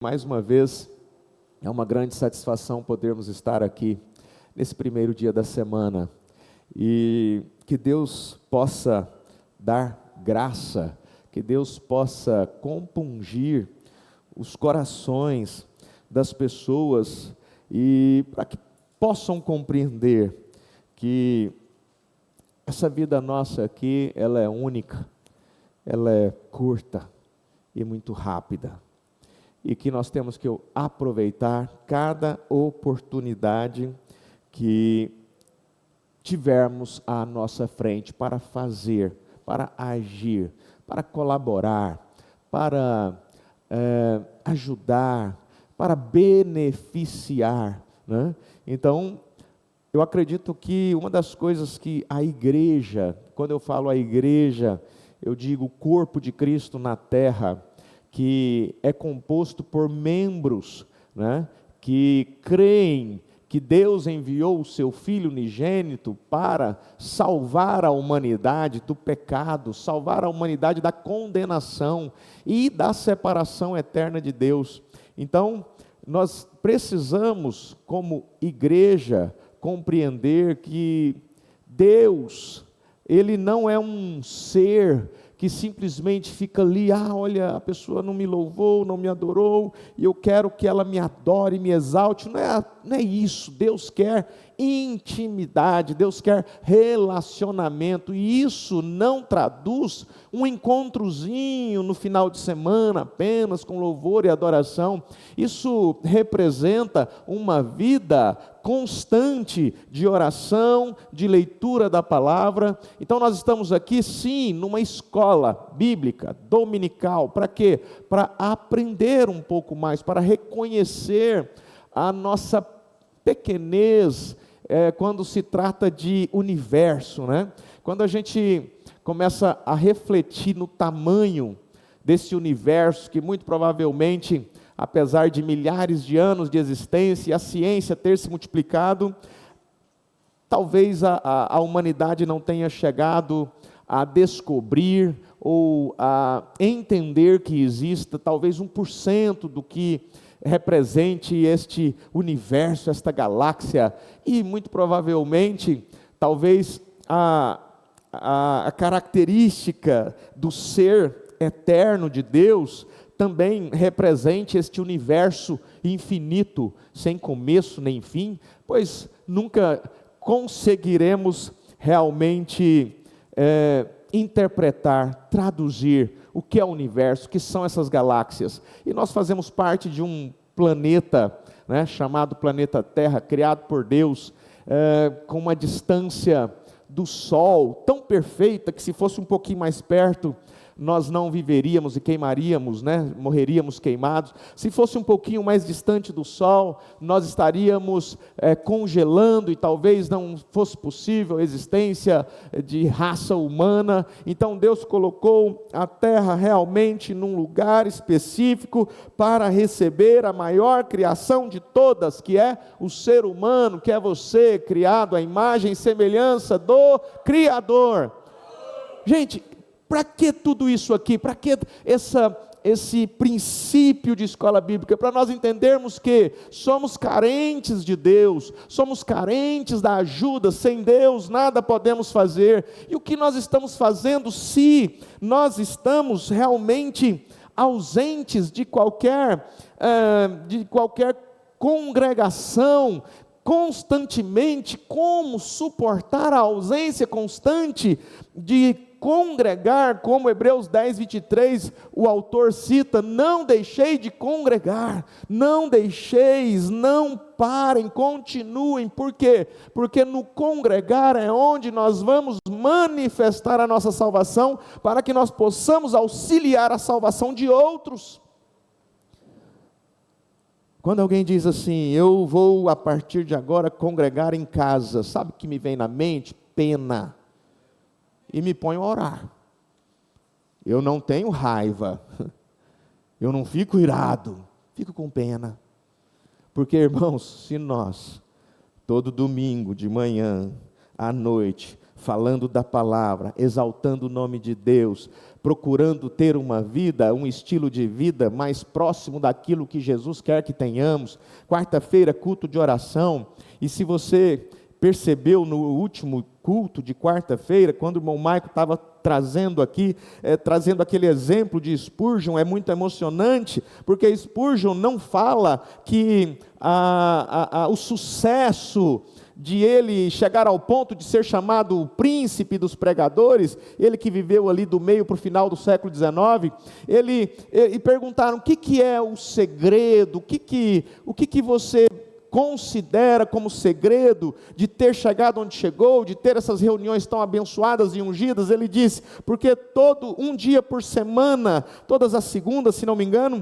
Mais uma vez, é uma grande satisfação podermos estar aqui nesse primeiro dia da semana e que Deus possa dar graça, que Deus possa compungir os corações das pessoas e para que possam compreender que essa vida nossa aqui, ela é única, ela é curta e muito rápida. E que nós temos que aproveitar cada oportunidade que tivermos à nossa frente para fazer, para agir, para colaborar, para ajudar, para beneficiar, né? Então, eu acredito que uma das coisas que a igreja, quando eu falo a igreja, eu digo o corpo de Cristo na terra, que é composto por membros, né, que creem que Deus enviou o seu Filho unigênito para salvar a humanidade do pecado, salvar a humanidade da condenação e da separação eterna de Deus. Então, nós precisamos, como igreja, compreender que Deus, Ele não é um ser que simplesmente fica ali, olha, a pessoa não me louvou, não me adorou, e eu quero que ela me adore, me exalte. Não é isso. Deus quer intimidade, Deus quer relacionamento, e isso não traduz um encontrozinho no final de semana apenas com louvor e adoração. Isso representa uma vida constante de oração, de leitura da palavra. Então nós estamos aqui sim numa escola bíblica dominical. Para quê? Para aprender um pouco mais, para reconhecer a nossa pequenez quando se trata de universo, né? Quando a gente começa a refletir no tamanho desse universo, que muito provavelmente, apesar de milhares de anos de existência e a ciência ter se multiplicado, talvez a humanidade não tenha chegado a descobrir ou a entender que exista talvez 1% do que represente este universo, esta galáxia, e muito provavelmente, talvez a característica do ser eterno de Deus também represente este universo infinito, sem começo nem fim, pois nunca conseguiremos realmente interpretar, traduzir o que é o universo, o que são essas galáxias. E nós fazemos parte de um planeta, né, chamado planeta Terra, criado por Deus, com uma distância do Sol tão perfeita que, se fosse um pouquinho mais perto, nós não viveríamos e queimaríamos, né? Morreríamos queimados. Se fosse um pouquinho mais distante do Sol, nós estaríamos congelando e talvez não fosse possível a existência de raça humana. Então Deus colocou a Terra realmente num lugar específico para receber a maior criação de todas, que é o ser humano, que é você, criado à imagem e semelhança do Criador. Gente, para que tudo isso aqui? Para que esse princípio de escola bíblica? Para nós entendermos que somos carentes de Deus, somos carentes da ajuda, sem Deus nada podemos fazer. E o que nós estamos fazendo se nós estamos realmente ausentes de qualquer congregação, constantemente? Como suportar a ausência constante de congregar, como Hebreus 10, 23, o autor cita: não deixei de congregar, não deixeis, não parem, continuem. Por quê? Porque no congregar é onde nós vamos manifestar a nossa salvação, para que nós possamos auxiliar a salvação de outros. Quando alguém diz assim: eu vou a partir de agora congregar em casa, sabe o que me vem na mente? Pena. E me ponho a orar. Eu não tenho raiva, eu não fico irado, fico com pena. Porque, irmãos, se nós, todo domingo de manhã, à noite, falando da palavra, exaltando o nome de Deus, procurando ter uma vida, um estilo de vida mais próximo daquilo que Jesus quer que tenhamos. Quarta-feira, culto de oração. E se você percebeu no último culto de quarta-feira, quando o irmão Maico estava trazendo aqui, trazendo aquele exemplo de Spurgeon, é muito emocionante, porque Spurgeon não fala que o sucesso de ele chegar ao ponto de ser chamado o príncipe dos pregadores, ele que viveu ali do meio para o final do século XIX, e perguntaram, o que é o segredo, o que você considera como segredo de ter chegado onde chegou, de ter essas reuniões tão abençoadas e ungidas? Ele disse, porque um dia por semana, todas as segundas, se não me engano,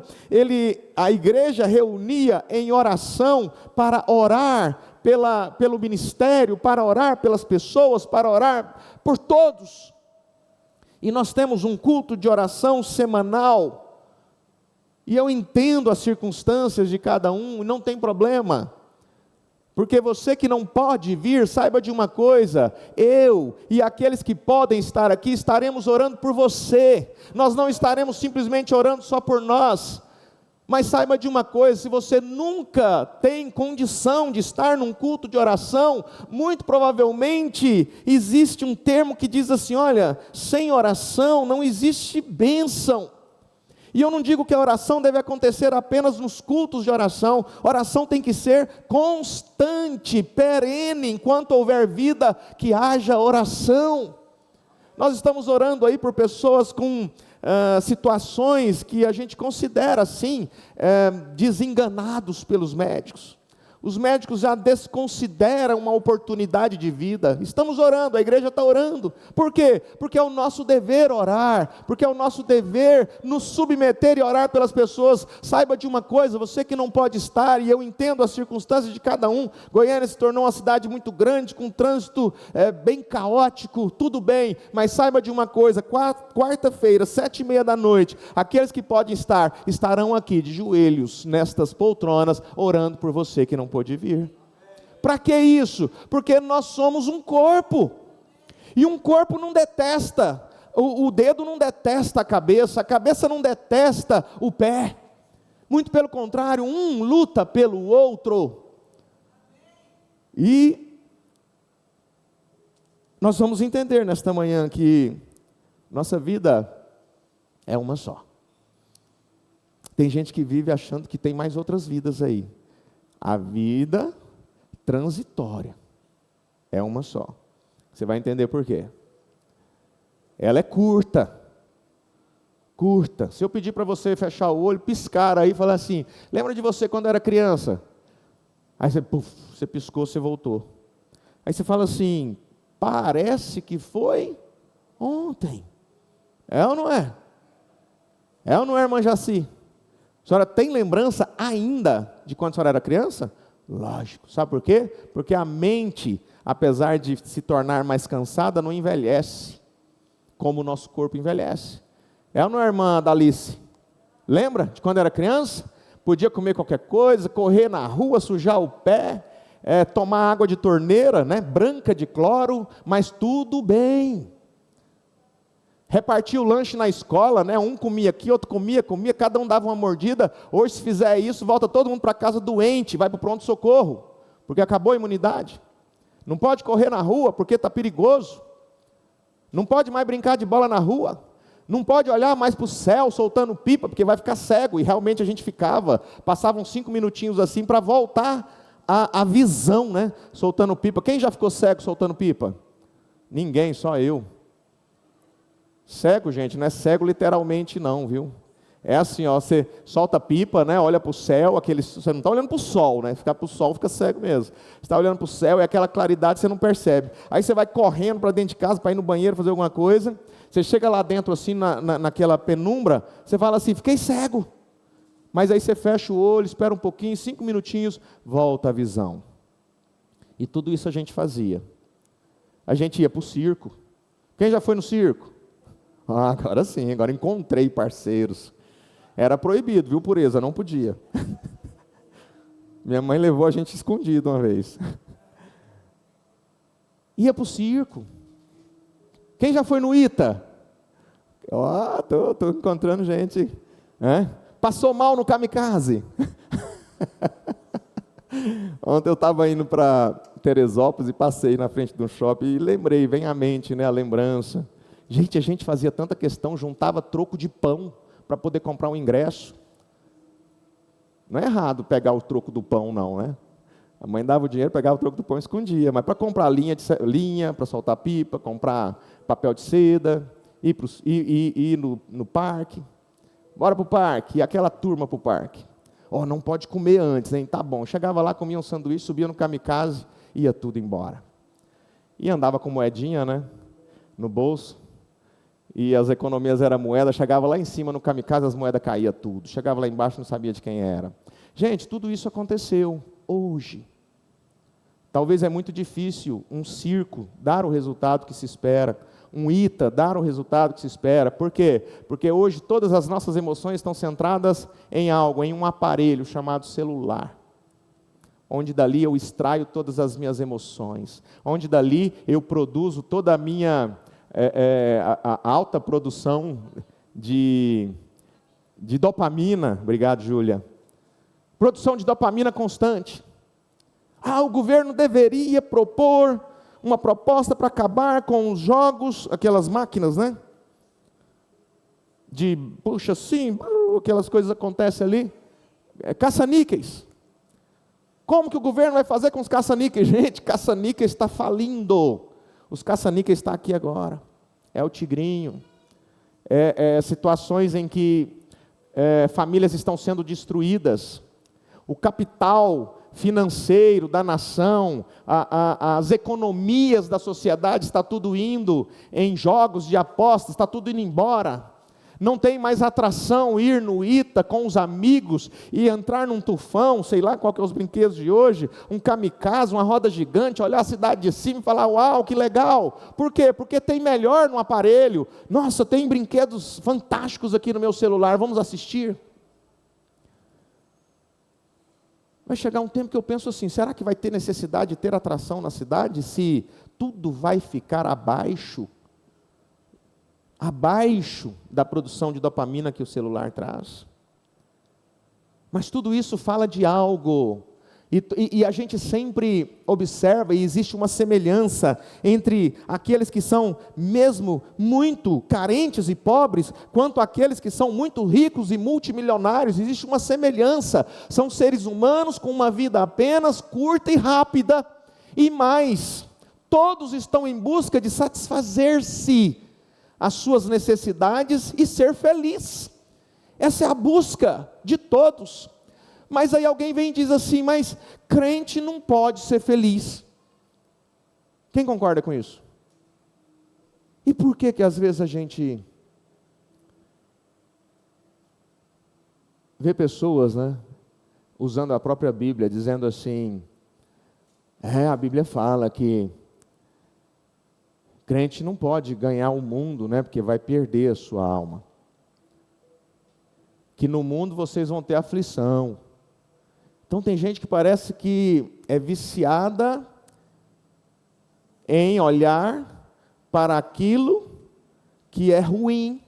a igreja reunia em oração para orar pelo ministério, para orar pelas pessoas, para orar por todos. E nós temos um culto de oração semanal, e eu entendo as circunstâncias de cada um, não tem problema, porque você que não pode vir, saiba de uma coisa, eu e aqueles que podem estar aqui, estaremos orando por você, nós não estaremos simplesmente orando só por nós. Mas saiba de uma coisa, se você nunca tem condição de estar num culto de oração, muito provavelmente existe um termo que diz assim, olha, sem oração não existe bênção. E eu não digo que a oração deve acontecer apenas nos cultos de oração, oração tem que ser constante, perene, enquanto houver vida, que haja oração. Nós estamos orando aí por pessoas com situações que a gente considera assim, desenganados pelos médicos. Os médicos já desconsideram uma oportunidade de vida. Estamos orando, a igreja está orando. Por quê? Porque é o nosso dever orar, porque é o nosso dever nos submeter e orar pelas pessoas. Saiba de uma coisa, você que não pode estar, e eu entendo as circunstâncias de cada um, Goiânia se tornou uma cidade muito grande, com trânsito bem caótico, tudo bem, mas saiba de uma coisa, quarta-feira, 7:30 da noite, aqueles que podem estar, estarão aqui de joelhos, nestas poltronas, orando por você que não pôde vir. Para que isso? Porque nós somos um corpo, e um corpo não detesta, o dedo não detesta a cabeça não detesta o pé, muito pelo contrário, um luta pelo outro. E nós vamos entender nesta manhã que nossa vida é uma só. Tem gente que vive achando que tem mais outras vidas aí. A vida transitória é uma só. Você vai entender por quê. Ela é curta. Se eu pedir para você fechar o olho, piscar aí e falar assim, lembra de você quando era criança? Aí você piscou, você voltou. Aí você fala assim, parece que foi ontem. É ou não é? É ou não é, irmã Jaci? A senhora tem lembrança ainda de quando a senhora era criança? Lógico. Sabe por quê? Porque a mente, apesar de se tornar mais cansada, não envelhece, como o nosso corpo envelhece. É ou não é, irmã Dalice? Lembra de quando era criança? Podia comer qualquer coisa, correr na rua, sujar o pé, tomar água de torneira, né, branca de cloro, mas tudo bem. Repartia o lanche na escola, né? Um comia aqui, outro comia, cada um dava uma mordida. Hoje, se fizer isso, volta todo mundo para casa doente, vai para o pronto-socorro, porque acabou a imunidade. Não pode correr na rua, porque está perigoso. Não pode mais brincar de bola na rua. Não pode olhar mais para o céu, soltando pipa, porque vai ficar cego. E realmente a gente ficava, passavam 5 minutinhos assim, para voltar a visão, né? Soltando pipa. Quem já ficou cego soltando pipa? Ninguém, só eu. Cego, gente, não é cego literalmente não, viu? É assim, ó, você solta pipa, né, olha para o céu, você não está olhando para o sol, né? Ficar para o sol fica cego mesmo. Você está olhando para o céu e aquela claridade você não percebe. Aí você vai correndo para dentro de casa para ir no banheiro fazer alguma coisa. Você chega lá dentro assim, naquela penumbra, você fala assim, fiquei cego. Mas aí você fecha o olho, espera um pouquinho, 5 minutinhos, volta a visão. E tudo isso a gente fazia. A gente ia para o circo. Quem já foi no circo? Ah, agora sim, agora encontrei parceiros. Era proibido, viu, pureza, não podia. Minha mãe levou a gente escondido uma vez. Ia para o circo. Quem já foi no ITA? Ó, tô encontrando gente. Passou mal no kamikaze? Ontem eu estava indo para Teresópolis e passei na frente de um shopping e lembrei, vem à mente, né, a lembrança. Gente, a gente fazia tanta questão, juntava troco de pão para poder comprar um ingresso. Não é errado pegar o troco do pão, não, né? A mãe dava o dinheiro, pegava o troco do pão e escondia. Mas para comprar linha para soltar pipa, comprar papel de seda, ir no parque. Bora para o parque, e aquela turma para o parque. Não pode comer antes, hein? Tá bom. Chegava lá, comia um sanduíche, subia no kamikaze, ia tudo embora. E andava com moedinha, né? No bolso. E as economias eram moeda, chegava lá em cima no kamikaze, as moedas caíam tudo. Chegava lá embaixo, não sabia de quem era. Gente, tudo isso aconteceu hoje. Talvez é muito difícil um circo dar o resultado que se espera, um ITA dar o resultado que se espera. Por quê? Porque hoje todas as nossas emoções estão centradas em algo, em um aparelho chamado celular. Onde dali eu extraio todas as minhas emoções. Onde dali eu produzo toda a minha a alta produção de dopamina. Obrigado, Júlia. Produção de dopamina constante. O governo deveria propor uma proposta para acabar com os jogos, aquelas máquinas, né? Puxa, sim, aquelas coisas acontecem ali. Caça-níqueis. Como que o governo vai fazer com os caça-níqueis? Gente, caça-níqueis está falindo. Os caça-níqueis estão aqui agora. É o tigrinho. Situações em que famílias estão sendo destruídas. O capital financeiro da nação, as economias da sociedade, está tudo indo em jogos de apostas, está tudo indo embora. Não tem mais atração ir no ITA com os amigos e entrar num tufão, sei lá qual que é os brinquedos de hoje, um kamikaze, uma roda gigante, olhar a cidade de cima e falar, uau, que legal. Por quê? Porque tem melhor no aparelho. Nossa, tem brinquedos fantásticos aqui no meu celular, vamos assistir? Vai chegar um tempo que eu penso assim, será que vai ter necessidade de ter atração na cidade se tudo vai ficar abaixo da produção de dopamina que o celular traz? Mas tudo isso fala de algo, e a gente sempre observa, e existe uma semelhança entre aqueles que são mesmo muito carentes e pobres, quanto aqueles que são muito ricos e multimilionários. Existe uma semelhança, são seres humanos com uma vida apenas curta e rápida, e mais, todos estão em busca de satisfazer-se as suas necessidades e ser feliz. Essa é a busca de todos. Mas aí alguém vem e diz assim, mas crente não pode ser feliz. Quem concorda com isso? E por que às vezes a gente vê pessoas, né, usando a própria Bíblia, dizendo assim, a Bíblia fala que crente não pode ganhar o mundo, né, porque vai perder a sua alma. Que no mundo vocês vão ter aflição. Então tem gente que parece que é viciada em olhar para aquilo que é ruim,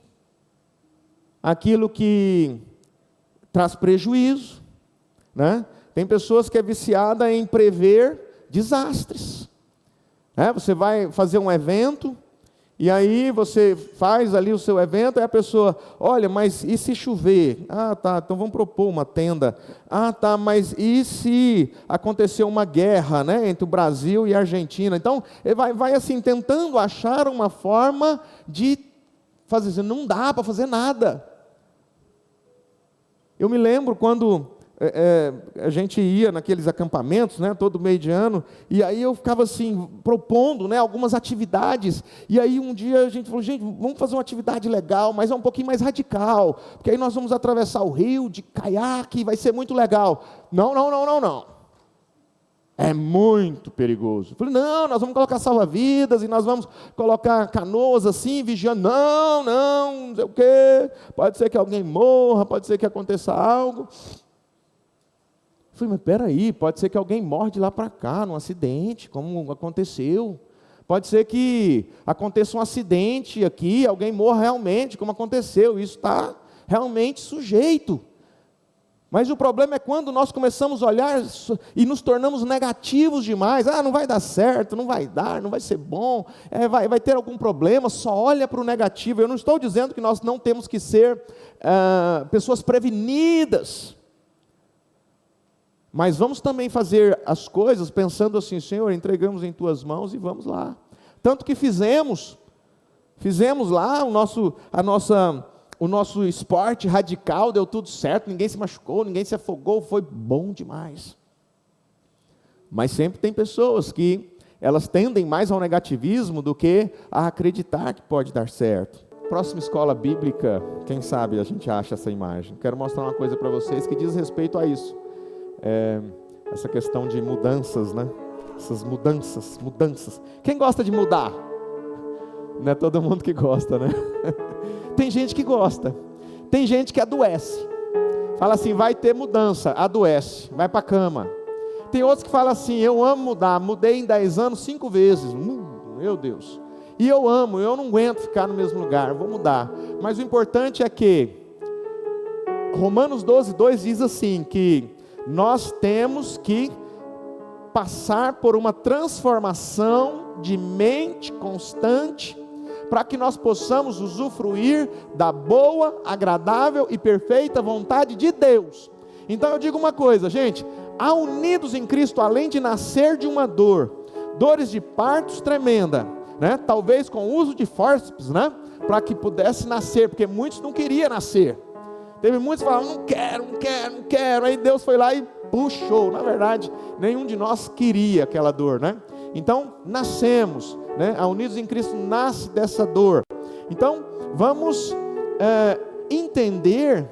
aquilo que traz prejuízo, né? Tem pessoas que é viciada em prever desastres. Você vai fazer um evento, e aí você faz ali o seu evento, aí a pessoa, olha, mas e se chover? Tá, então vamos propor uma tenda. Tá, mas e se acontecer uma guerra, né, entre o Brasil e a Argentina? Então, vai assim, tentando achar uma forma de fazer assim, não dá para fazer nada. Eu me lembro quando a gente ia naqueles acampamentos, né, todo meio de ano, e aí eu ficava assim, propondo, né, algumas atividades, e aí um dia a gente falou, gente, vamos fazer uma atividade legal, mas é um pouquinho mais radical, porque aí nós vamos atravessar o rio de caiaque, vai ser muito legal. Não. É muito perigoso. Eu falei, não, nós vamos colocar salva-vidas, e nós vamos colocar canoas assim, vigiando. Não sei o quê, pode ser que alguém morra, pode ser que aconteça algo. Eu falei, mas peraí, pode ser que alguém morre de lá para cá, num acidente, como aconteceu. Pode ser que aconteça um acidente aqui, alguém morra realmente, como aconteceu, isso está realmente sujeito. Mas o problema é quando nós começamos a olhar e nos tornamos negativos demais. Não vai dar certo, não vai dar, não vai ser bom, vai ter algum problema, só olha para o negativo. Eu não estou dizendo que nós não temos que ser pessoas prevenidas. Mas vamos também fazer as coisas pensando assim: Senhor, entregamos em Tuas mãos e vamos lá. Tanto que fizemos lá o nosso esporte radical, deu tudo certo, ninguém se machucou, ninguém se afogou, foi bom demais. Mas sempre tem pessoas que elas tendem mais ao negativismo do que a acreditar que pode dar certo. Próxima escola bíblica, quem sabe a gente acha essa imagem. Quero mostrar uma coisa para vocês que diz respeito a isso. Essa questão de mudanças, né? Essas mudanças. Quem gosta de mudar? Não é todo mundo que gosta, né? Tem gente que gosta, tem gente que adoece, fala assim, vai ter mudança, adoece, vai para a cama. Tem outros que falam assim, eu amo mudar, mudei em 10 anos 5 vezes, meu Deus, e eu não aguento ficar no mesmo lugar, vou mudar. Mas o importante é que Romanos 12:2 diz assim, que nós temos que passar por uma transformação de mente constante, para que nós possamos usufruir da boa, agradável e perfeita vontade de Deus. Então eu digo uma coisa, gente, há unidos em Cristo, além de nascer de uma dores de partos tremenda, né? Talvez com o uso de fórceps, né? Para que pudesse nascer, porque muitos não queriam nascer. Teve muitos que falavam, não quero, aí Deus foi lá e puxou. Na verdade, nenhum de nós queria aquela dor, né? Então, nascemos, né? A Unidos em Cristo nasce dessa dor. Então, vamos entender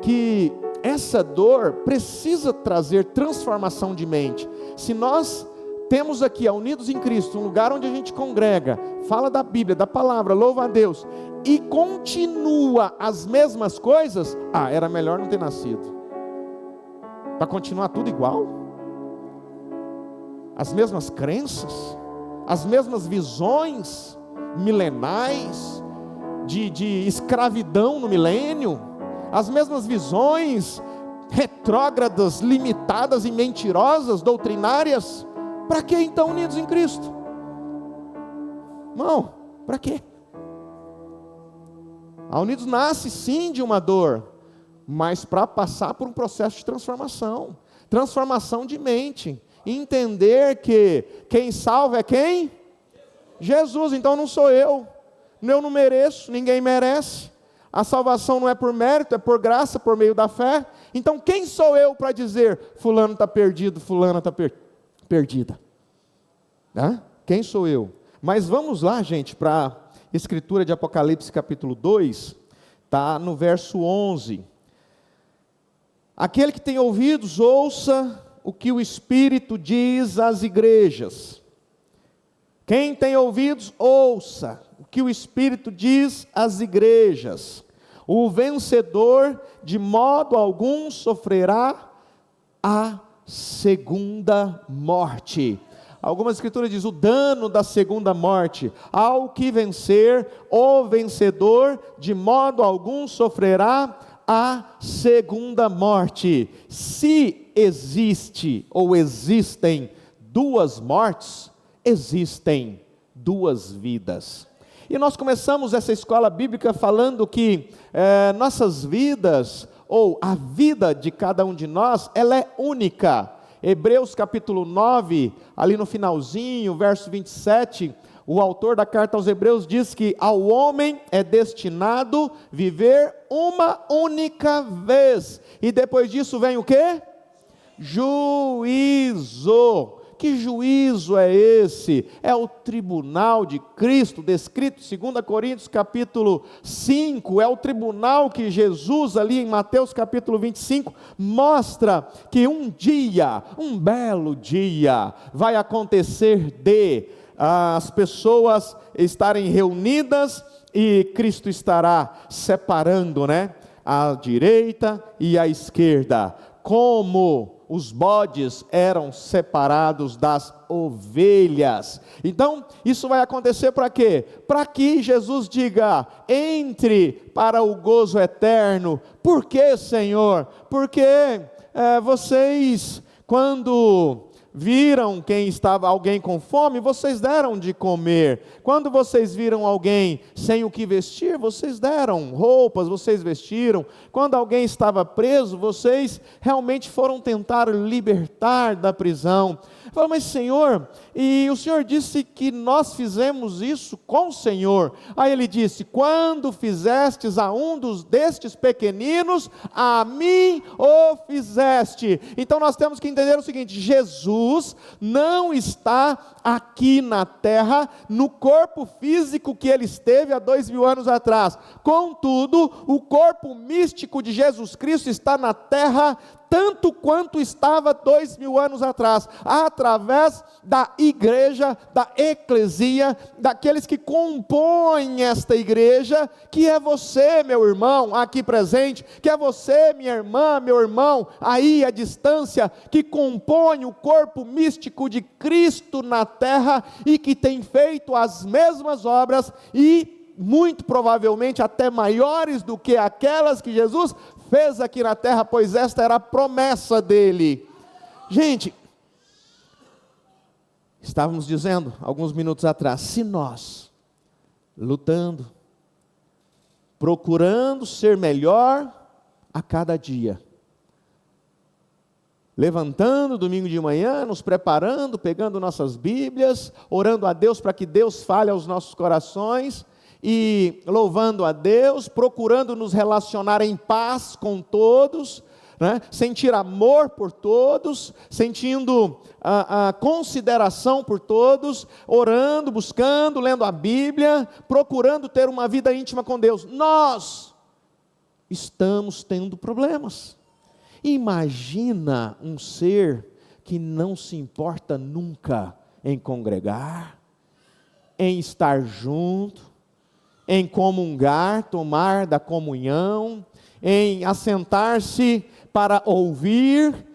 que essa dor precisa trazer transformação de mente. Se nós temos aqui a Unidos em Cristo, um lugar onde a gente congrega, fala da Bíblia, da palavra, louva a Deus, e continua as mesmas coisas, era melhor não ter nascido. Para continuar tudo igual? As mesmas crenças, as mesmas visões milenais de escravidão no milênio, as mesmas visões retrógradas, limitadas e mentirosas, doutrinárias. Para que então unidos em Cristo? Não, para quê? A Unidos nasce sim de uma dor, mas para passar por um processo de transformação de mente. Entender que quem salva é quem? Jesus. Então não sou eu não mereço, ninguém merece. A salvação não é por mérito, é por graça, por meio da fé. Então quem sou eu para dizer fulano está perdido, fulana está perdida? Quem sou eu? Mas vamos lá, gente, para a escritura de Apocalipse capítulo 2, está no verso 11. Aquele que tem ouvidos, ouça o que o Espírito diz às igrejas. Quem tem ouvidos, ouça o que o Espírito diz às igrejas. O vencedor, de modo algum, sofrerá a segunda morte. Algumas escrituras dizem o dano da segunda morte. Ao que vencer, o vencedor, de modo algum, sofrerá a segunda morte. Se existe ou existem duas mortes, existem duas vidas. E nós começamos essa escola bíblica falando que nossas vidas, ou a vida de cada um de nós, ela é única. Hebreus capítulo 9, ali no finalzinho, verso 27, o autor da carta aos Hebreus diz que ao homem é destinado viver uma única vez, e depois disso vem o quê? Juízo. Que juízo é esse? É o tribunal de Cristo, descrito em 2 Coríntios capítulo 5, é o tribunal que Jesus ali em Mateus capítulo 25, mostra que um dia, um belo dia, vai acontecer de as pessoas estarem reunidas e Cristo estará separando, a direita e a esquerda. como os bodes eram separados das ovelhas. Então, isso vai acontecer para quê? Para que Jesus diga: entre para o gozo eterno. Por quê, Senhor? Porque vocês, quando viram alguém com fome, vocês deram de comer. Quando vocês viram alguém sem o que vestir, vocês deram roupas, vocês vestiram. Quando alguém estava preso, vocês realmente foram tentar libertar da prisão. Fala: mas Senhor, e o Senhor disse que nós fizemos isso com o Senhor. Aí ele disse: quando fizestes a um destes pequeninos, a mim o fizeste. Então nós temos que entender o seguinte: Jesus não está aqui na terra, no corpo físico que ele esteve há 2000 anos atrás. Contudo, o corpo místico de Jesus Cristo está na terra tanto quanto estava 2000 anos atrás, através da igreja, da eclesia, daqueles que compõem esta igreja, que é você, meu irmão, aqui presente, que é você, minha irmã, meu irmão, aí à distância, que compõe o corpo místico de Cristo na terra, e que tem feito as mesmas obras, e muito provavelmente até maiores do que aquelas que Jesus fez aqui na terra, pois esta era a promessa dele. Gente, estávamos dizendo alguns minutos atrás, se nós, lutando, procurando ser melhor a cada dia, levantando domingo de manhã, nos preparando, pegando nossas Bíblias, orando a Deus para que Deus fale aos nossos corações, e louvando a Deus, procurando nos relacionar em paz com todos, né? Sentir amor por todos, sentindo a consideração por todos, orando, buscando, lendo a Bíblia, procurando ter uma vida íntima com Deus. Nós estamos tendo problemas. Imagina um ser que não se importa nunca em congregar, em estar junto, em comungar, tomar da comunhão, em assentar-se para ouvir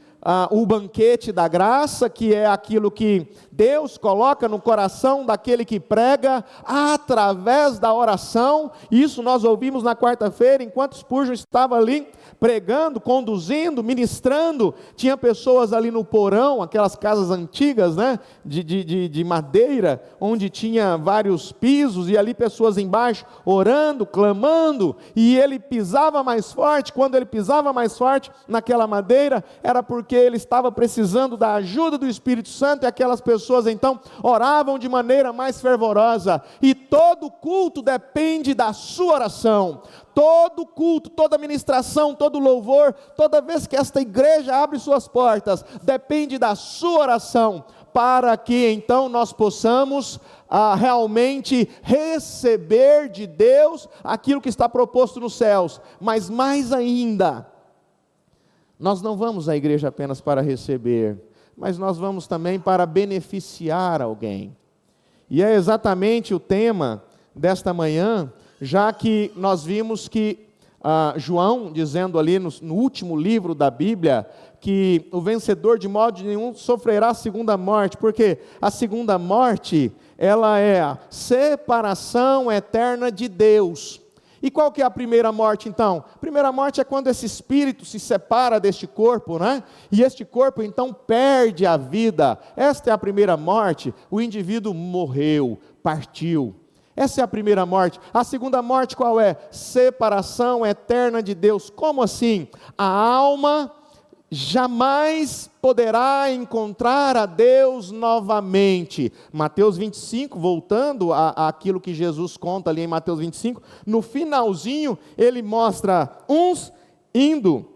o banquete da graça, que é aquilo que Deus coloca no coração daquele que prega através da oração. Isso nós ouvimos na quarta-feira, enquanto Spurgeon estava ali pregando, conduzindo, ministrando. Tinha pessoas ali no porão, aquelas casas antigas, né, de madeira, onde tinha vários pisos, e ali pessoas embaixo orando, clamando, e ele pisava mais forte. Quando ele pisava mais forte naquela madeira, era porque ele estava precisando da ajuda do Espírito Santo, e aquelas pessoas então oravam de maneira mais fervorosa. E todo culto depende da sua oração. Todo culto, toda ministração, todo louvor, toda vez que esta igreja abre suas portas, depende da sua oração, para que então nós possamos realmente receber de Deus aquilo que está proposto nos céus. Mas mais ainda, nós não vamos à igreja apenas para receber, mas nós vamos também para beneficiar alguém. E é exatamente o tema desta manhã, já que nós vimos que João, dizendo ali no último livro da Bíblia, que o vencedor de modo nenhum sofrerá a segunda morte, porque a segunda morte, ela é a separação eterna de Deus. E qual que é a primeira morte então? A primeira morte é quando esse espírito se separa deste corpo, né? E este corpo então perde a vida. Esta é a primeira morte. O indivíduo morreu, partiu. Essa é a primeira morte. A segunda morte qual é? Separação eterna de Deus. Como assim? A alma jamais poderá encontrar a Deus novamente. Mateus 25, voltando àquilo que Jesus conta ali em Mateus 25, no finalzinho ele mostra uns indo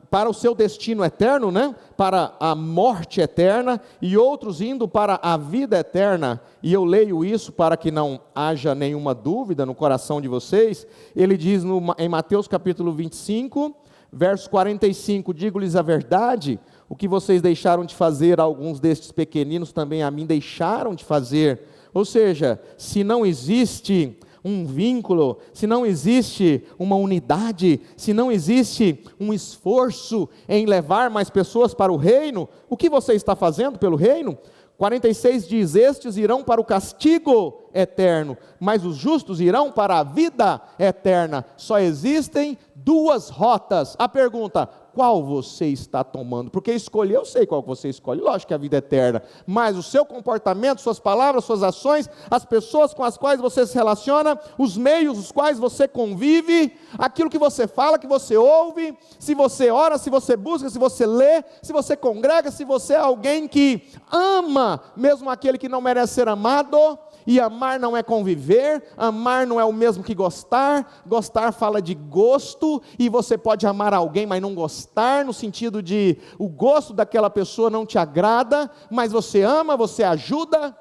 para o seu destino eterno, né? Para a morte eterna, e outros indo para a vida eterna. E eu leio isso para que não haja nenhuma dúvida no coração de vocês. Ele diz em Mateus capítulo 25, verso 45, digo-lhes a verdade, o que vocês deixaram de fazer a alguns destes pequeninos, também a mim deixaram de fazer. Ou seja, se não existe um vínculo, se não existe uma unidade, se não existe um esforço em levar mais pessoas para o reino, o que você está fazendo pelo reino? 46 diz: estes irão para o castigo eterno, mas os justos irão para a vida eterna. Só existem duas rotas. A pergunta: qual você está tomando? Porque escolher, eu sei qual você escolhe, lógico que é a vida eterna, mas o seu comportamento, suas palavras, suas ações, as pessoas com as quais você se relaciona, os meios os quais você convive, aquilo que você fala, que você ouve, se você ora, se você busca, se você lê, se você congrega, se você é alguém que ama mesmo aquele que não merece ser amado. E amar não é conviver, amar não é o mesmo que gostar, gostar fala de gosto, e você pode amar alguém, mas não gostar, no sentido de o gosto daquela pessoa não te agrada, mas você ama, você ajuda.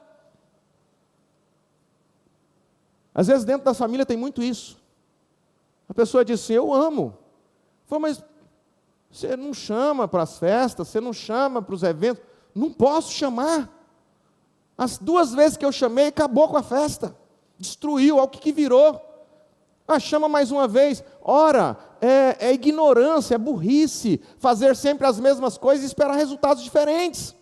Às vezes dentro da família tem muito isso, a pessoa diz assim: eu amo, mas você não chama para as festas, você não chama para os eventos. Não posso chamar. As 2 vezes que eu chamei, acabou com a festa, destruiu, olha o que virou. Chama mais uma vez. Ora, é ignorância, é burrice, fazer sempre as mesmas coisas e esperar resultados diferentes.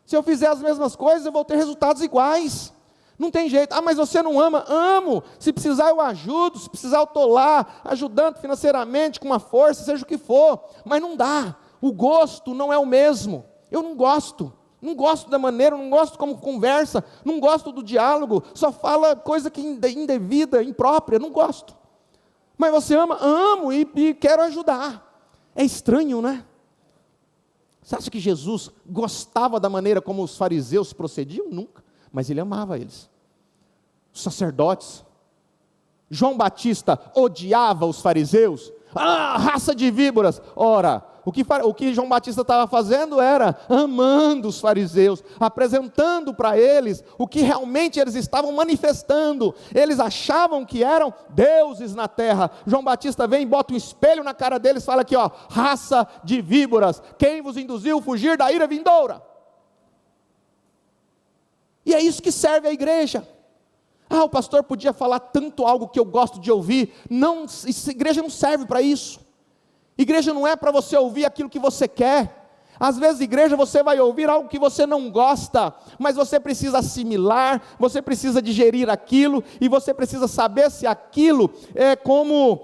Se eu fizer as mesmas coisas, eu vou ter resultados iguais. Não tem jeito. Mas você não ama? Amo. Se precisar eu ajudo, se precisar eu estou lá, ajudando financeiramente, com uma força, seja o que for. Mas não dá, o gosto não é o mesmo. Eu não gosto da maneira, não gosto como conversa, não gosto do diálogo, só fala coisa que indevida, imprópria, não gosto. Mas você ama? Amo e quero ajudar. É estranho, né? Você acha que Jesus gostava da maneira como os fariseus procediam? Nunca, mas ele amava eles. Os sacerdotes. João Batista odiava os fariseus. Raça de víboras. Ora, o que João Batista estava fazendo era amando os fariseus, apresentando para eles o que realmente eles estavam manifestando. Eles achavam que eram deuses na terra. João Batista vem e bota um espelho na cara deles e fala aqui, raça de víboras, quem vos induziu a fugir da ira vindoura? E é isso que serve a igreja. O pastor podia falar tanto algo que eu gosto de ouvir. Não, igreja não serve para isso. Igreja não é para você ouvir aquilo que você quer. Às vezes, igreja, você vai ouvir algo que você não gosta, mas você precisa assimilar, você precisa digerir aquilo, e você precisa saber se aquilo é como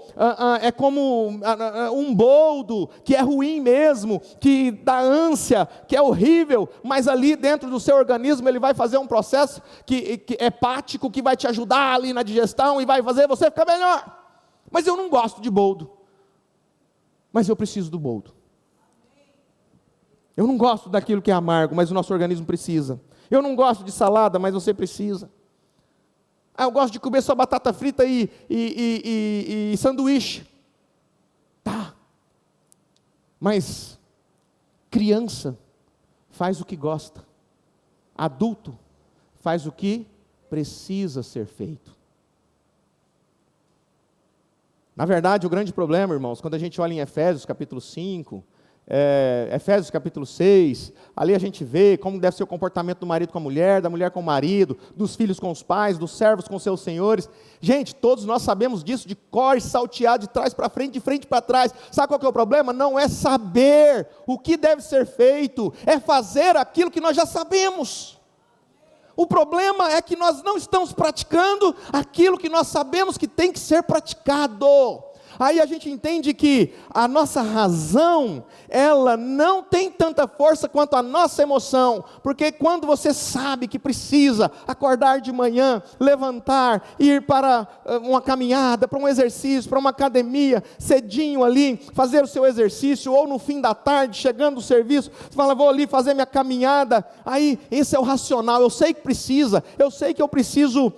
um boldo, que é ruim mesmo, que dá ânsia, que é horrível, mas ali dentro do seu organismo, ele vai fazer um processo que é hepático, que vai te ajudar ali na digestão, e vai fazer você ficar melhor. Mas eu não gosto de boldo, mas eu preciso do boldo. Eu não gosto daquilo que é amargo, mas o nosso organismo precisa. Eu não gosto de salada, mas você precisa. Eu gosto de comer só batata frita e sanduíche. Tá. Mas criança faz o que gosta. Adulto faz o que precisa ser feito. Na verdade, o grande problema, irmãos, quando a gente olha em Efésios capítulo 5... Efésios capítulo 6, ali a gente vê como deve ser o comportamento do marido com a mulher, da mulher com o marido, dos filhos com os pais, dos servos com seus senhores. Gente, todos nós sabemos disso de cor e salteado, de trás para frente, de frente para trás. Sabe qual que é o problema? Não é saber o que deve ser feito, é fazer aquilo que nós já sabemos. O problema é que nós não estamos praticando aquilo que nós sabemos que tem que ser praticado. Aí a gente entende que a nossa razão, ela não tem tanta força quanto a nossa emoção, porque quando você sabe que precisa acordar de manhã, levantar, ir para uma caminhada, para um exercício, para uma academia, cedinho ali, fazer o seu exercício, ou no fim da tarde, chegando do serviço, você fala, vou ali fazer minha caminhada, aí esse é o racional, eu sei que precisa, eu sei que eu preciso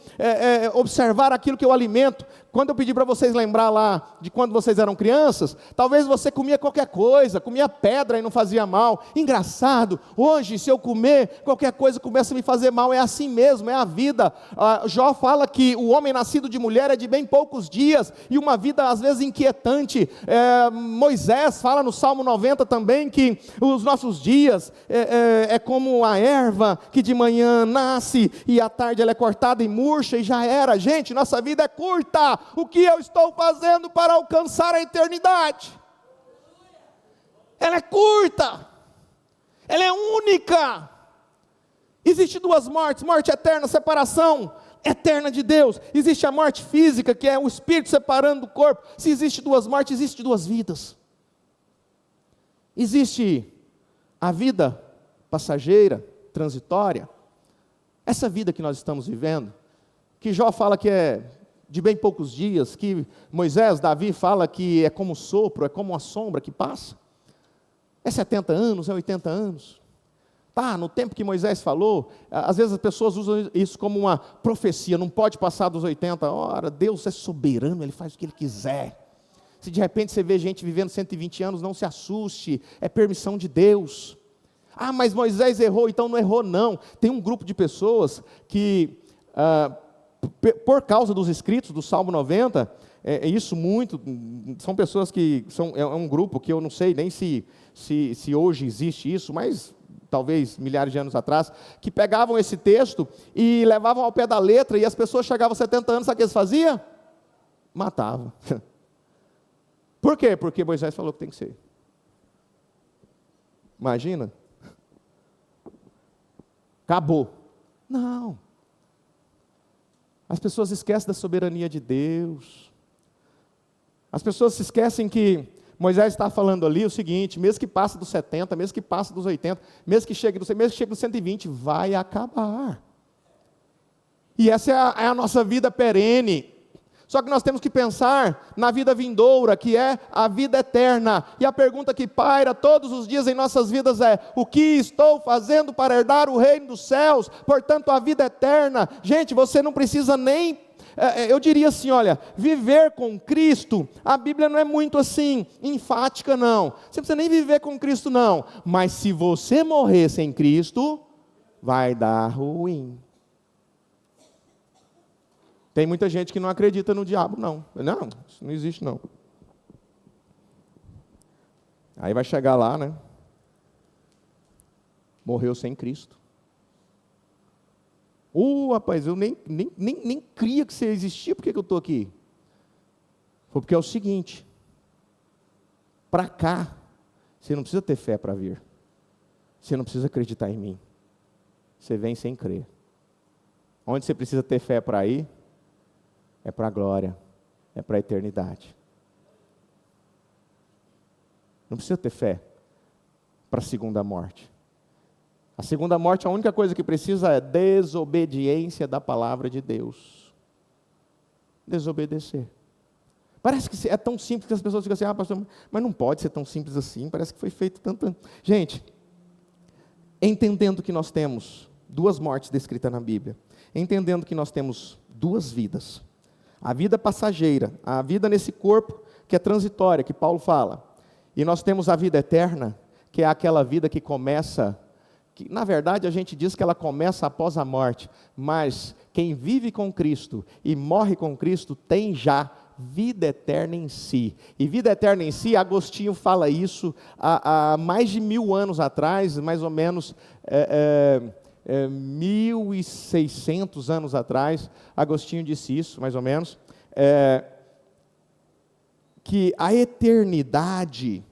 observar aquilo que eu alimento. quando eu pedi para vocês lembrar lá de quando vocês eram crianças, talvez você comia qualquer coisa, comia pedra e não fazia mal. Engraçado, hoje se eu comer qualquer coisa começa a me fazer mal, é assim mesmo, é a vida. Jó fala que o homem nascido de mulher é de bem poucos dias, e uma vida às vezes inquietante. Moisés fala no Salmo 90 também que os nossos dias é como a erva que de manhã nasce e à tarde ela é cortada e murcha e já era. Gente, nossa vida é curta. O que eu estou fazendo para alcançar a eternidade? Ela é curta, ela é única. Existe duas mortes: morte eterna, separação eterna de Deus. Existe a morte física, que é o espírito separando do corpo. Se existe duas mortes, existe duas vidas. Existe a vida passageira, transitória, essa vida que nós estamos vivendo, que Jó fala que é de bem poucos dias, que Moisés, Davi fala que é como sopro, é como uma sombra que passa. É 70 anos, é 80 anos. Tá, no tempo que Moisés falou, às vezes as pessoas usam isso como uma profecia, não pode passar dos 80. Ora, Deus é soberano, Ele faz o que Ele quiser. Se de repente você vê gente vivendo 120 anos, não se assuste, é permissão de Deus. Ah, mas Moisés errou, então não errou não. Tem um grupo de pessoas que, por causa dos escritos do Salmo 90, isso muito, são pessoas que, é um grupo que eu não sei nem se hoje existe isso, mas talvez milhares de anos atrás, que pegavam esse texto e levavam ao pé da letra, e as pessoas chegavam a 70 anos, sabe o que eles faziam? Matavam. Por quê? Porque Moisés falou que tem que ser. Imagina. Acabou. Não. As pessoas esquecem da soberania de Deus. As pessoas se esquecem que Moisés está falando ali o seguinte: mesmo que passe dos 70, mesmo que passe dos 80, mesmo que chegue dos 120, vai acabar. E essa é a nossa vida perene. Só que nós temos que pensar na vida vindoura, que é a vida eterna. E a pergunta que paira todos os dias em nossas vidas é: o que estou fazendo para herdar o reino dos céus? Portanto, a vida eterna. Gente, você não precisa nem... eu diria assim, olha, viver com Cristo, a Bíblia não é muito assim, enfática não. Você não precisa nem viver com Cristo não. Mas se você morrer sem Cristo, vai dar ruim. Tem muita gente que não acredita no diabo, não. Não, isso não existe, não. Aí vai chegar lá, né? Morreu sem Cristo. Rapaz, eu nem cria que você existia, por que eu estou aqui? Foi porque é o seguinte: para cá, você não precisa ter fé para vir. Você não precisa acreditar em mim. Você vem sem crer. Onde você precisa ter fé para ir? É para a glória, é para a eternidade. Não precisa ter fé para a segunda morte. A segunda morte, a única coisa que precisa é desobediência da palavra de Deus. Desobedecer. Parece que é tão simples que as pessoas ficam assim: pastor, mas não pode ser tão simples assim, parece que foi feito tanto... Gente, entendendo que nós temos duas mortes descritas na Bíblia, entendendo que nós temos duas vidas, a vida passageira, a vida nesse corpo que é transitória, que Paulo fala, e nós temos a vida eterna, que é aquela vida que começa, que na verdade a gente diz que ela começa após a morte, mas quem vive com Cristo e morre com Cristo tem já vida eterna em si. E vida eterna em si, Agostinho fala isso há mais de 1000 anos atrás, mais ou menos 1600 anos atrás, Agostinho disse isso, mais ou menos, que a eternidade,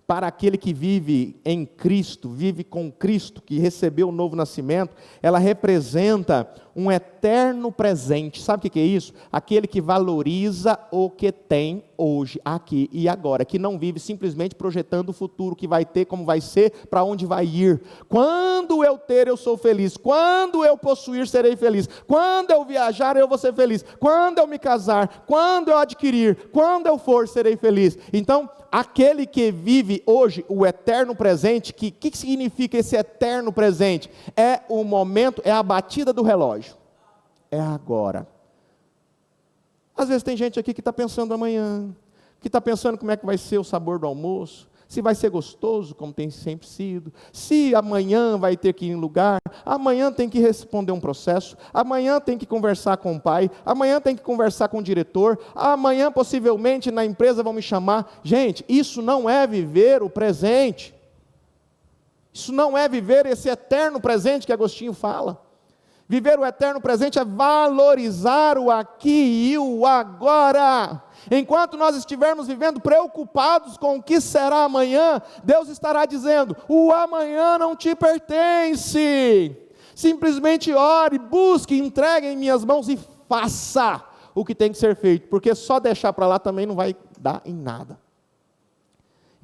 para aquele que vive em Cristo, vive com Cristo, que recebeu o novo nascimento, ela representa um eterno presente. Sabe o que é isso? Aquele que valoriza o que tem hoje, aqui e agora, que não vive simplesmente projetando o futuro, que vai ter, como vai ser, para onde vai ir. Quando eu ter, eu sou feliz. Quando eu possuir, serei feliz. Quando eu viajar, eu vou ser feliz. Quando eu me casar, quando eu adquirir, quando eu for, serei feliz. Então, aquele que vive hoje o eterno presente, que significa esse eterno presente? É o momento, é a batida do relógio. É agora. Às vezes tem gente aqui que está pensando amanhã, que está pensando como é que vai ser o sabor do almoço, se vai ser gostoso, como tem sempre sido, se amanhã vai ter que ir em lugar, amanhã tem que responder um processo, amanhã tem que conversar com o pai, amanhã tem que conversar com o diretor, amanhã possivelmente na empresa vão me chamar. Gente, isso não é viver o presente. Isso não é viver esse eterno presente que Agostinho fala. Viver o eterno presente é valorizar o aqui e o agora. Enquanto nós estivermos vivendo preocupados com o que será amanhã, Deus estará dizendo: o amanhã não te pertence. Simplesmente ore, busque, entregue em minhas mãos e faça o que tem que ser feito, porque só deixar para lá também não vai dar em nada.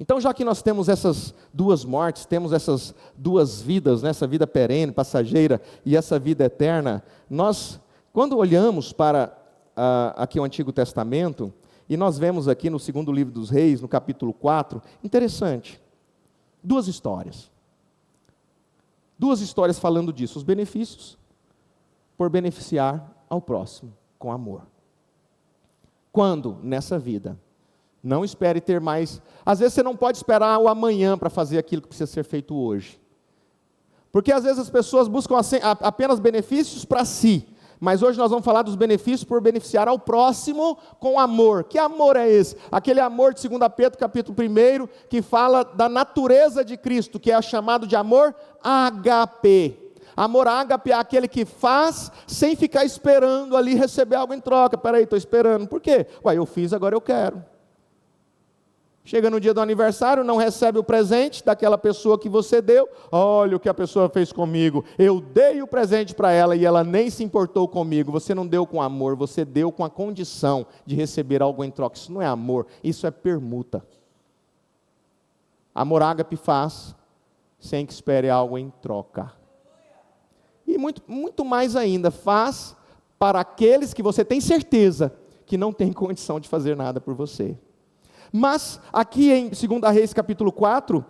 Então, já que nós temos essas duas mortes, temos essas duas vidas, né, essa vida perene, passageira, e essa vida eterna, nós, quando olhamos para aqui o Antigo Testamento, e nós vemos aqui no segundo livro dos Reis, no capítulo 4, interessante, duas histórias falando disso, os benefícios por beneficiar ao próximo com amor. Quando? Nessa vida. Não espere ter mais. Às vezes você não pode esperar o amanhã para fazer aquilo que precisa ser feito hoje. Porque às vezes as pessoas buscam apenas benefícios para si. Mas hoje nós vamos falar dos benefícios por beneficiar ao próximo com amor. Que amor é esse? Aquele amor de 2 Pedro, capítulo 1, que fala da natureza de Cristo, que é chamado de amor ágape. Amor ágape é aquele que faz sem ficar esperando ali receber algo em troca. Peraí, estou esperando. Por quê? Eu fiz, agora eu quero. Chega no dia do aniversário, não recebe o presente daquela pessoa que você deu. Olha o que a pessoa fez comigo. Eu dei o presente para ela e ela nem se importou comigo. Você não deu com amor, você deu com a condição de receber algo em troca. Isso não é amor, isso é permuta. Amor ágape faz sem que espere algo em troca. E muito mais ainda, faz para aqueles que você tem certeza que não tem condição de fazer nada por você. Mas aqui em 2 Reis capítulo 4,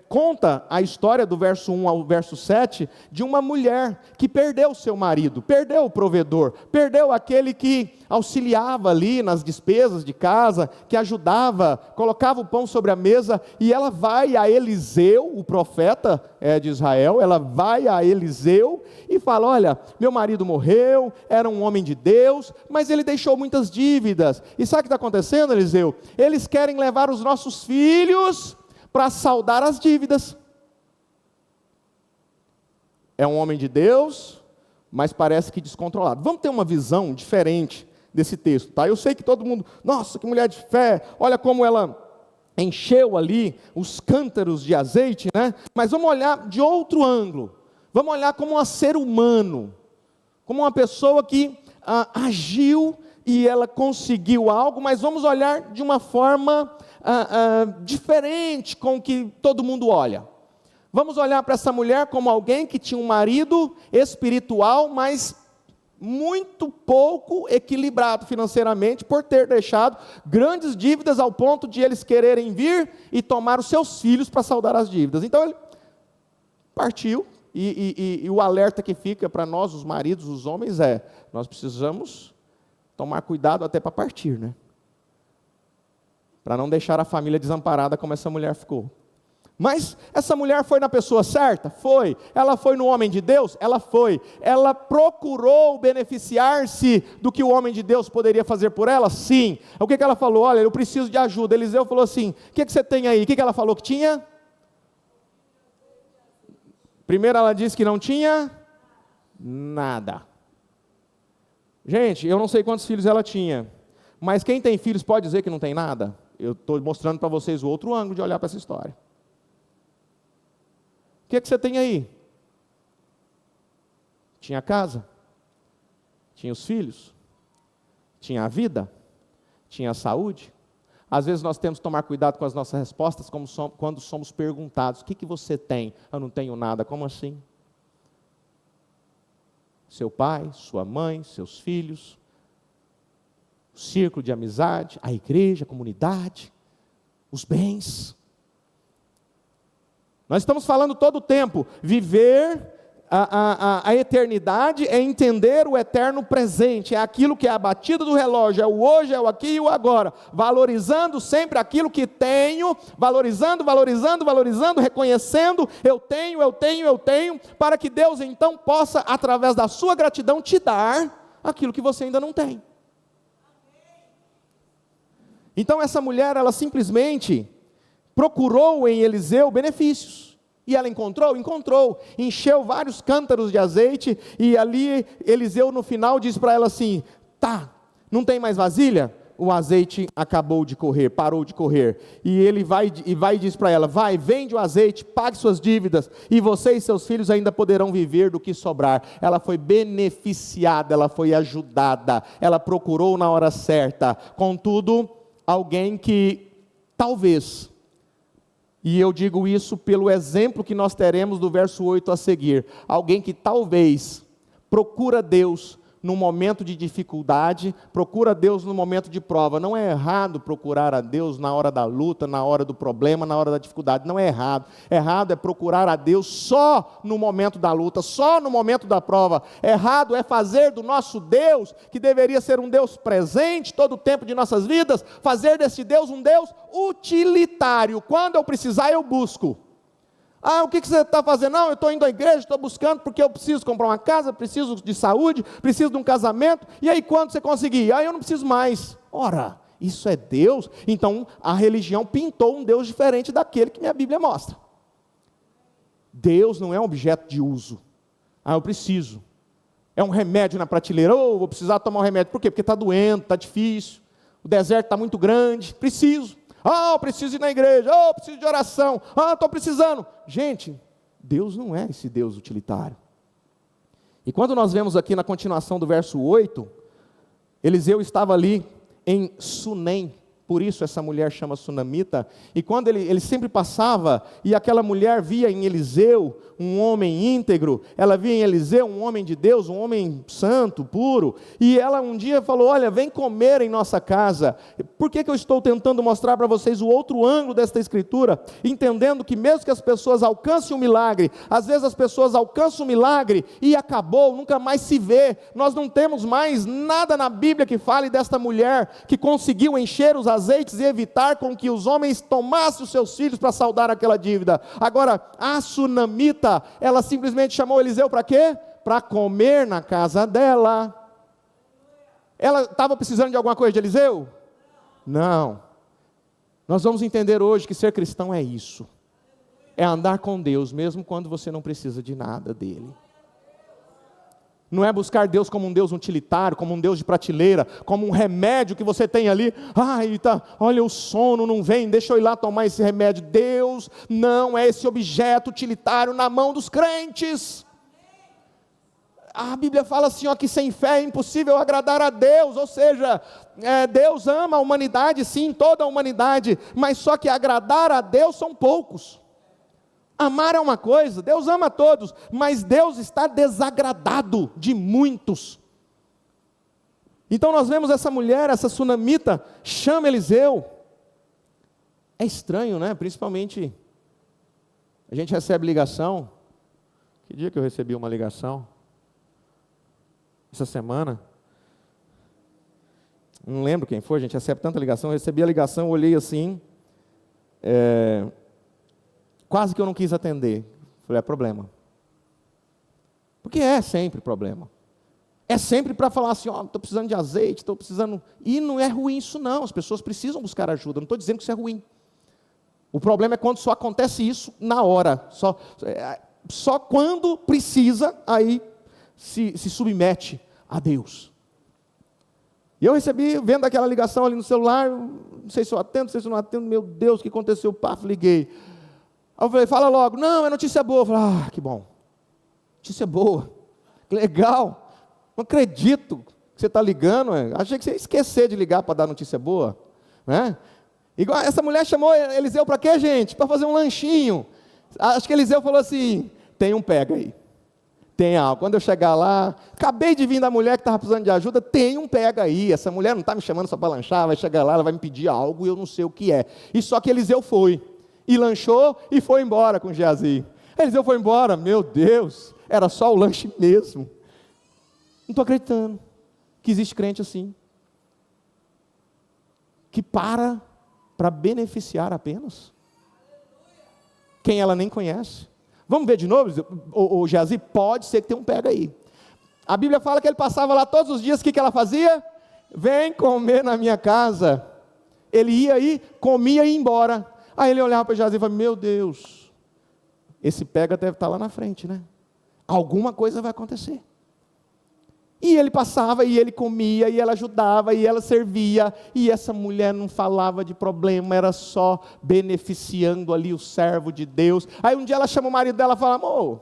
conta a história do verso 1 ao verso 7, de uma mulher que perdeu seu marido, perdeu o provedor, perdeu aquele que auxiliava ali nas despesas de casa, que ajudava, colocava o pão sobre a mesa, e ela vai a Eliseu, o profeta de Israel, ela vai a Eliseu e fala: olha, meu marido morreu, era um homem de Deus, mas ele deixou muitas dívidas, e sabe o que está acontecendo, Eliseu? Eles querem levar os nossos filhos para saldar as dívidas. É um homem de Deus, mas parece que descontrolado. Vamos ter uma visão diferente desse texto, tá? Eu sei que todo mundo, nossa, que mulher de fé, olha como ela encheu ali os cântaros de azeite, né? Mas vamos olhar de outro ângulo. Vamos olhar como um ser humano, como uma pessoa que agiu e ela conseguiu algo, mas vamos olhar de uma forma diferente com que todo mundo olha. Vamos olhar para essa mulher como alguém que tinha um marido espiritual, mas muito pouco equilibrado financeiramente, por ter deixado grandes dívidas ao ponto de eles quererem vir e tomar os seus filhos para saldar as dívidas. Então ele partiu, e o alerta que fica para nós, os maridos, os homens, nós precisamos tomar cuidado até para partir, né? Para não deixar a família desamparada como essa mulher ficou. Mas essa mulher foi na pessoa certa? Foi. Ela foi no homem de Deus? Ela foi. Ela procurou beneficiar-se do que o homem de Deus poderia fazer por ela? Sim. O que ela falou? Olha, eu preciso de ajuda. Eliseu falou assim: o que você tem aí? O que ela falou que tinha? Primeiro ela disse que não tinha nada. Gente, eu não sei quantos filhos ela tinha, mas quem tem filhos pode dizer que não tem nada? Eu estou mostrando para vocês o outro ângulo de olhar para essa história. O que você tem aí? Tinha a casa, tinha os filhos, tinha a vida, tinha a saúde. Às vezes nós temos que tomar cuidado com as nossas respostas quando somos perguntados: o que você tem? Eu não tenho nada. Como assim? Seu pai, sua mãe, seus filhos, o círculo de amizade, a igreja, a comunidade, os bens. Nós estamos falando todo o tempo, viver A eternidade é entender o eterno presente, é aquilo que é a batida do relógio, é o hoje, é o aqui e o agora, valorizando sempre aquilo que tenho, valorizando, reconhecendo, eu tenho, para que Deus então possa, através da sua gratidão, te dar aquilo que você ainda não tem. Então essa mulher, ela simplesmente procurou em Eliseu benefícios. E ela encontrou? Encontrou. Encheu vários cântaros de azeite. E ali Eliseu no final diz para ela assim: tá, não tem mais vasilha? O azeite acabou de correr, parou de correr. E ele vai e diz para ela: vai, vende o azeite, pague suas dívidas, e você e seus filhos ainda poderão viver do que sobrar. Ela foi beneficiada, ela foi ajudada, ela procurou na hora certa. Contudo, alguém que talvez, e eu digo isso pelo exemplo que nós teremos do verso 8 a seguir, alguém que talvez procura Deus no momento de dificuldade, procura Deus no momento de prova. Não é errado procurar a Deus na hora da luta, na hora do problema, na hora da dificuldade, não é errado. Errado é procurar a Deus só no momento da luta, só no momento da prova. Errado é fazer do nosso Deus, que deveria ser um Deus presente todo o tempo de nossas vidas, fazer desse Deus um Deus utilitário. Quando eu precisar, eu busco. Ah, o que você está fazendo? Não, eu estou indo à igreja, estou buscando porque eu preciso comprar uma casa, preciso de saúde, preciso de um casamento. E aí quando você conseguir? Ah, eu não preciso mais. Ora, isso é Deus? Então a religião pintou um Deus diferente daquele que minha Bíblia mostra. Deus não é um objeto de uso. Ah, eu preciso. É um remédio na prateleira. Oh, vou precisar tomar um remédio. Por quê? Porque está doendo, está difícil. O deserto está muito grande. Preciso. Ah, eu preciso ir na igreja, eu preciso de oração, estou precisando. Gente, Deus não é esse Deus utilitário. E quando nós vemos aqui na continuação do verso 8, Eliseu estava ali em Sunem, por isso essa mulher chama sunamita, e quando ele sempre passava, e aquela mulher via em Eliseu um homem íntegro, ela via em Eliseu um homem de Deus, um homem santo, puro, e ela um dia falou: olha, vem comer em nossa casa. Por que eu estou tentando mostrar para vocês o outro ângulo desta escritura? Entendendo que mesmo que as pessoas alcancem o milagre, às vezes as pessoas alcançam o milagre e acabou, nunca mais se vê. Nós não temos mais nada na Bíblia que fale desta mulher que conseguiu encher os azeites e evitar com que os homens tomassem os seus filhos para saldar aquela dívida. Agora, a sunamita, ela simplesmente chamou Eliseu para quê? Para comer na casa dela. Ela estava precisando de alguma coisa de Eliseu? Não. Nós vamos entender hoje que ser cristão é isso. É andar com Deus, mesmo quando você não precisa de nada dele. Não é buscar Deus como um Deus utilitário, como um Deus de prateleira, como um remédio que você tem ali. Ai, tá, olha, o sono não vem, deixa eu ir lá tomar esse remédio. Deus não é esse objeto utilitário na mão dos crentes. A Bíblia fala assim, ó, que sem fé é impossível agradar a Deus, ou seja, Deus ama a humanidade, sim, toda a humanidade, mas só que agradar a Deus são poucos. Amar é uma coisa, Deus ama a todos, mas Deus está desagradado de muitos. Então nós vemos essa mulher, essa sunamita, chama Eliseu. É estranho, né? Principalmente, a gente recebe ligação. Que dia que eu recebi uma ligação? Essa semana. Não lembro quem foi, a gente recebe tanta ligação. Eu recebi a ligação, olhei assim, quase que eu não quis atender. Falei, é problema. Porque é sempre problema. É sempre para falar assim, ó, estou precisando de azeite, estou precisando... E não é ruim isso não, as pessoas precisam buscar ajuda, não estou dizendo que isso é ruim. O problema é quando só acontece isso na hora, só quando precisa, aí se submete a Deus. E eu recebi, vendo aquela ligação ali no celular, não sei se eu atendo, não sei se eu não atendo, meu Deus, o que aconteceu? Paf, liguei. Aí eu falei, fala logo. Não, é notícia boa. Eu falei, que bom. Notícia boa. Legal. Não acredito que você está ligando. Achei que você ia esquecer de ligar para dar notícia boa. Né? Igual, essa mulher chamou Eliseu para quê, gente? Para fazer um lanchinho. Acho que Eliseu falou assim, tem um pega aí. Tem algo. Quando eu chegar lá, acabei de vir da mulher que estava precisando de ajuda, tem um pega aí. Essa mulher não está me chamando só para lanchar, vai chegar lá, ela vai me pedir algo e eu não sei o que é. E só que Eliseu foi. E lanchou e foi embora com Geazi. Eliseu foi embora, meu Deus, era só o lanche mesmo. Não estou acreditando que existe crente assim, que para beneficiar apenas quem ela nem conhece. Vamos ver de novo, o Geazi? Pode ser que tenha um pega aí. A Bíblia fala que ele passava lá todos os dias, o que ela fazia? Vem comer na minha casa. Ele ia aí, comia e ia embora. Aí ele olhava para Geazi e falava, meu Deus, esse pega deve estar lá na frente, né? Alguma coisa vai acontecer. E ele passava, e ele comia, e ela ajudava, e ela servia, e essa mulher não falava de problema, era só beneficiando ali o servo de Deus. Aí um dia ela chama o marido dela e fala, amor,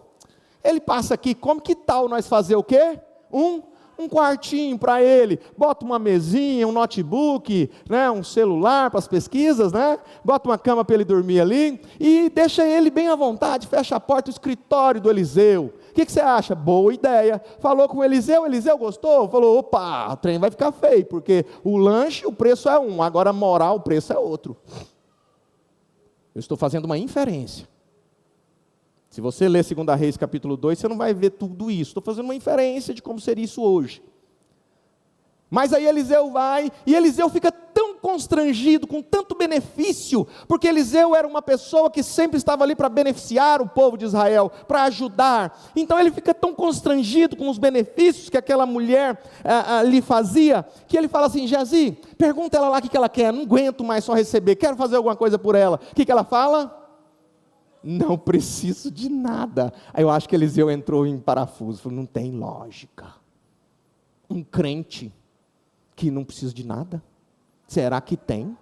ele passa aqui, como que tal nós fazer o quê? Um quartinho para ele, bota uma mesinha, um notebook, né, um celular para as pesquisas, né, bota uma cama para ele dormir ali, e deixa ele bem à vontade, fecha a porta do escritório do Eliseu. O que você acha? Boa ideia. Falou com o Eliseu gostou? Falou, opa, o trem vai ficar feio, porque o lanche, o preço é um, agora a moral, o preço é outro. Eu estou fazendo uma inferência. Se você ler 2 Reis capítulo 2, você não vai ver tudo isso. Estou fazendo uma inferência de como seria isso hoje. Mas aí Eliseu vai, e Eliseu fica tão constrangido, com tanto benefício, porque Eliseu era uma pessoa que sempre estava ali para beneficiar o povo de Israel, para ajudar. Então ele fica tão constrangido com os benefícios que aquela mulher lhe fazia, que ele fala assim, Geazi, pergunta ela lá o que ela quer, não aguento mais só receber, quero fazer alguma coisa por ela. O que ela fala? Não preciso de nada. Aí eu acho que Eliseu entrou em parafuso, falou, não tem lógica. Um crente que não precisa de nada? Será que tem?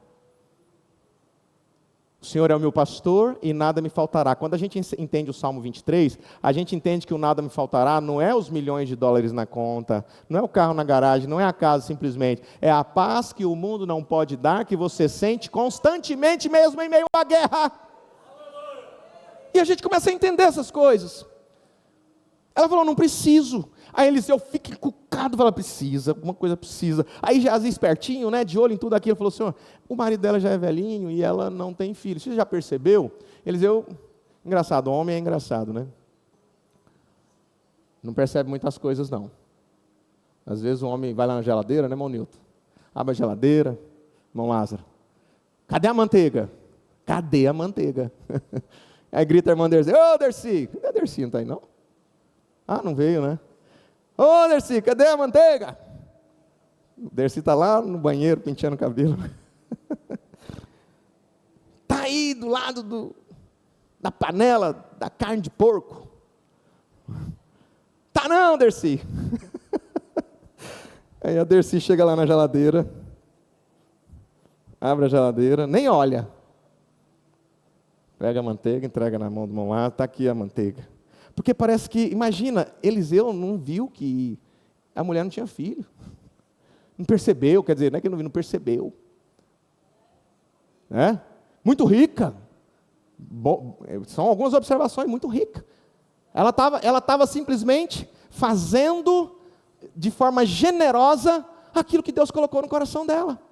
O Senhor é o meu pastor e nada me faltará. Quando a gente entende o Salmo 23, a gente entende que o nada me faltará não é os milhões de dólares na conta, não é o carro na garagem, não é a casa simplesmente, é a paz que o mundo não pode dar, que você sente constantemente mesmo em meio à guerra. E a gente começa a entender essas coisas. Ela falou, não preciso. Aí Eliseu fica encucado, fala, precisa, alguma coisa precisa. Aí Geazi espertinho, né, de olho em tudo aquilo, falou, senhor, o marido dela já é velhinho e ela não tem filho. Você já percebeu? Eliseu, engraçado, o homem é engraçado, né? Não percebe muitas coisas, não. Às vezes o homem vai lá na geladeira, né, irmão Nilton? Abre a geladeira, irmão Lázaro. Cadê a manteiga? Cadê a manteiga? Aí grita a irmã Dercy, ô Dercy, cadê a Dercy? Não está aí não? Ah, não veio, né? Ô Dercy, cadê a manteiga? O Dercy está lá no banheiro, penteando o cabelo. Está aí do lado da panela da carne de porco. Tá não, Dercy. Aí a Dercy chega lá na geladeira, abre a geladeira, nem olha. Pega a manteiga, entrega na mão do irmão lá, está aqui a manteiga. Porque parece que, imagina, Eliseu não viu que a mulher não tinha filho. Não percebeu, quer dizer, não é que não viu, não percebeu. É? Muito rica. São algumas observações, muito rica. Ela estava simplesmente fazendo de forma generosa aquilo que Deus colocou no coração dela.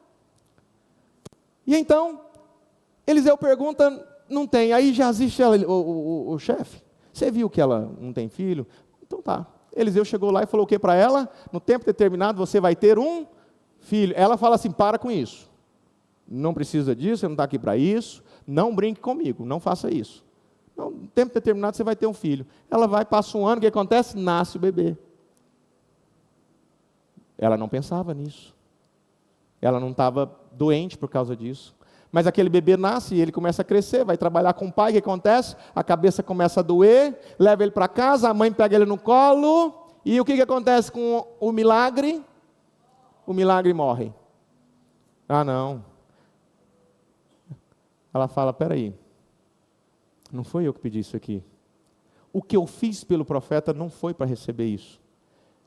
E então, Eliseu pergunta, não tem. Aí já existe o chefe. Você viu que ela não tem filho? Então tá. Eliseu chegou lá e falou o que para ela? No tempo determinado você vai ter um filho. Ela fala assim, para com isso. Não precisa disso, você não está aqui para isso. Não brinque comigo, não faça isso. No tempo determinado você vai ter um filho. Ela vai, passa um ano, o que acontece? Nasce o bebê. Ela não pensava nisso. Ela não estava doente por causa disso. Mas aquele bebê nasce e ele começa a crescer, vai trabalhar com o pai, o que acontece? A cabeça começa a doer, leva ele para casa, a mãe pega ele no colo, e o que acontece com o milagre? O milagre morre. Ah, não. Ela fala, peraí, não foi eu que pedi isso aqui. O que eu fiz pelo profeta não foi para receber isso.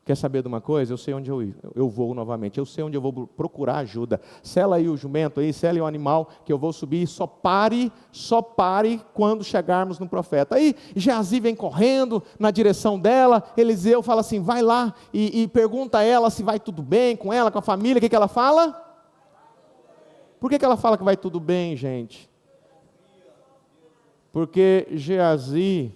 Quer saber de uma coisa? Eu sei onde eu vou novamente. Eu sei onde eu vou procurar ajuda. Sela aí o jumento, aí, sela aí o animal que eu vou subir. Só pare quando chegarmos no profeta. Aí Geazi vem correndo na direção dela. Eliseu fala assim, vai lá e pergunta a ela se vai tudo bem com ela, com a família. O que ela fala? Por que ela fala que vai tudo bem, gente? Porque Geazi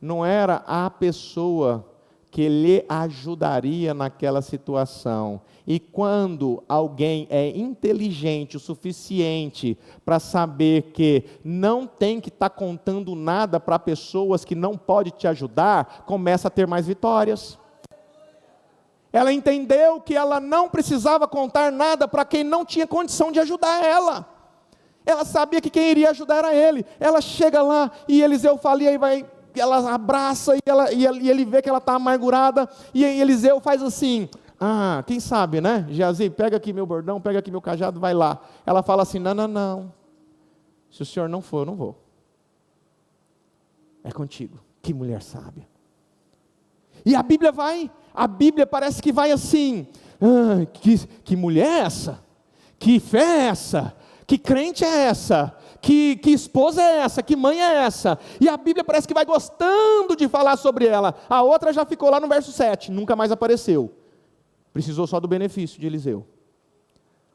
não era a pessoa que lhe ajudaria naquela situação. E quando alguém é inteligente o suficiente para saber que não tem que estar contando nada para pessoas que não podem te ajudar, começa a ter mais vitórias. Ela entendeu que ela não precisava contar nada para quem não tinha condição de ajudar ela. Ela sabia que quem iria ajudar era ele. Ela chega lá e Eliseu fala, e aí vai... ela abraça e ele vê que ela está amargurada, e aí Eliseu faz assim, quem sabe, né? Geazi, pega aqui meu bordão, pega aqui meu cajado, vai lá. Ela fala assim, não, se o senhor não for, eu não vou. É contigo. Que mulher sábia. E a Bíblia parece que vai assim, que mulher é essa? Que fé é essa? Que crente é essa? Que esposa é essa? Que mãe é essa? E a Bíblia parece que vai gostando de falar sobre ela. A outra já ficou lá no verso 7, nunca mais apareceu. Precisou só do benefício de Eliseu.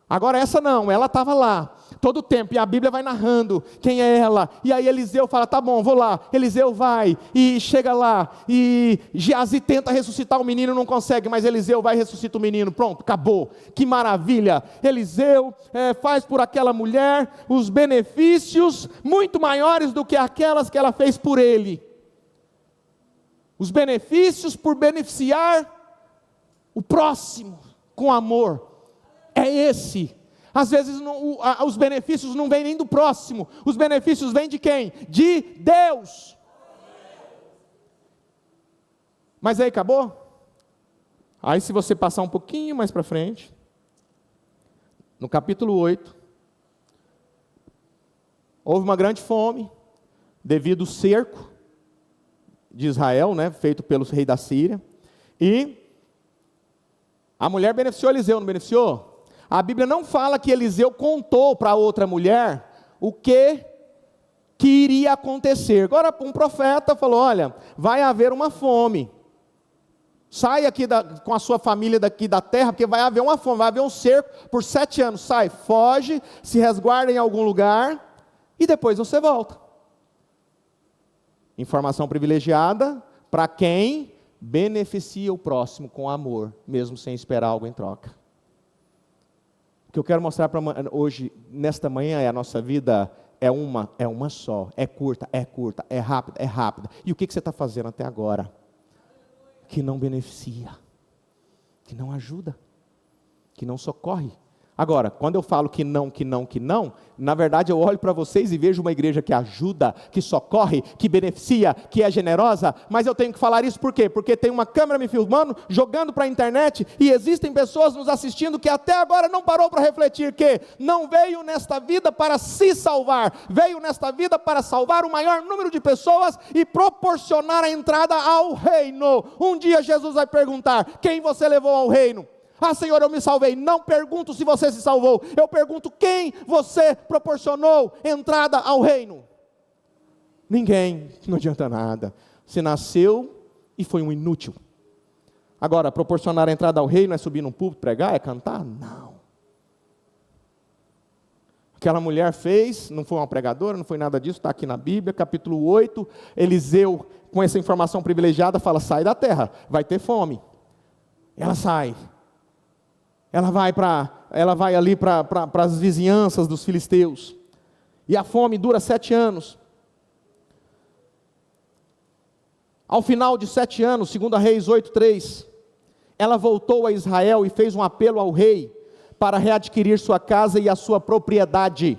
Agora essa não, ela estava lá, todo o tempo, e a Bíblia vai narrando quem é ela, e aí Eliseu fala, tá bom, vou lá, Eliseu vai, e chega lá, e Geazi tenta ressuscitar o menino, não consegue, mas Eliseu vai e ressuscita o menino, pronto, acabou, que maravilha, Eliseu faz por aquela mulher os benefícios muito maiores do que aquelas que ela fez por ele, os benefícios por beneficiar o próximo com amor, é esse. Às vezes os benefícios não vêm nem do próximo, os benefícios vêm de quem? De Deus. Mas aí acabou? Aí se você passar um pouquinho mais para frente, no capítulo 8, houve uma grande fome, devido ao cerco de Israel, né, feito pelo rei da Síria, e a mulher beneficiou Eliseu, não beneficiou? A Bíblia não fala que Eliseu contou para outra mulher o que iria acontecer. Agora um profeta falou, olha, vai haver uma fome. Sai aqui com a sua família daqui da terra, porque vai haver uma fome, vai haver um cerco por 7 anos. Sai, foge, se resguarda em algum lugar e depois você volta. Informação privilegiada para quem beneficia o próximo com amor, mesmo sem esperar algo em troca. O que eu quero mostrar para hoje, nesta manhã, é a nossa vida é uma só, é curta, é rápida. E o que você está fazendo até agora? Que não beneficia, que não ajuda, que não socorre. Agora, quando eu falo que não, na verdade eu olho para vocês e vejo uma igreja que ajuda, que socorre, que beneficia, que é generosa, mas eu tenho que falar isso por quê? Porque tem uma câmera me filmando, jogando para a internet, e existem pessoas nos assistindo que até agora não parou para refletir que não veio nesta vida para se salvar, veio nesta vida para salvar o maior número de pessoas e proporcionar a entrada ao reino. Um dia Jesus vai perguntar, quem você levou ao reino? Senhor, eu me salvei. Não pergunto se você se salvou, eu pergunto quem você proporcionou entrada ao reino. Ninguém, não adianta nada. Você nasceu e foi um inútil. Agora, proporcionar a entrada ao reino é subir num púlpito, pregar, é cantar? Não. Aquela mulher fez, não foi uma pregadora, não foi nada disso, está aqui na Bíblia, capítulo 8, Eliseu, com essa informação privilegiada, fala, sai da terra, vai ter fome. Ela sai. Ela vai ali para as vizinhanças dos filisteus. E a fome dura 7 anos. Ao final de 7 anos, 2 Reis 8:3, ela voltou a Israel e fez um apelo ao rei para readquirir sua casa e a sua propriedade.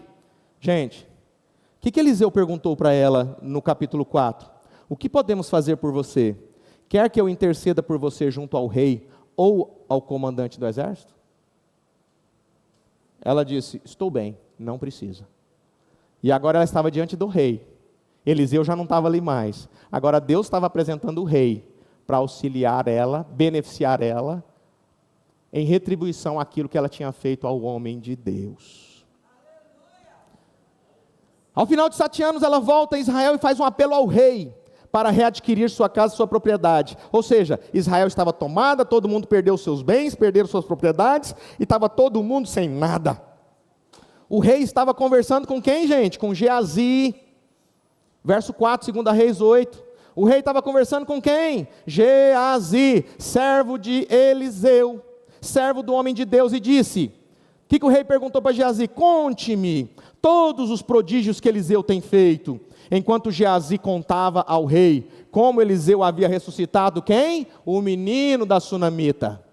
Gente, o que Eliseu perguntou para ela no capítulo 4? O que podemos fazer por você? Quer que eu interceda por você junto ao rei ou ao comandante do exército? Ela disse, estou bem, não precisa. E agora ela estava diante do rei. Eliseu já não estava ali mais. Agora Deus estava apresentando o rei para auxiliar ela, beneficiar ela, em retribuição àquilo que ela tinha feito ao homem de Deus. Ao final de 7 anos ela volta a Israel e faz um apelo ao rei para readquirir sua casa e sua propriedade. Ou seja, Israel estava tomada, todo mundo perdeu seus bens, perderam suas propriedades, e estava todo mundo sem nada. O rei estava conversando com quem, gente? Com Geazi. Verso 4, 2 Reis 8. O rei estava conversando com quem? Geazi, servo de Eliseu, servo do homem de Deus, e disse, o que o rei perguntou para Geazi? Conte-me todos os prodígios que Eliseu tem feito. Enquanto Geazi contava ao rei como Eliseu havia ressuscitado quem? O menino da sunamita.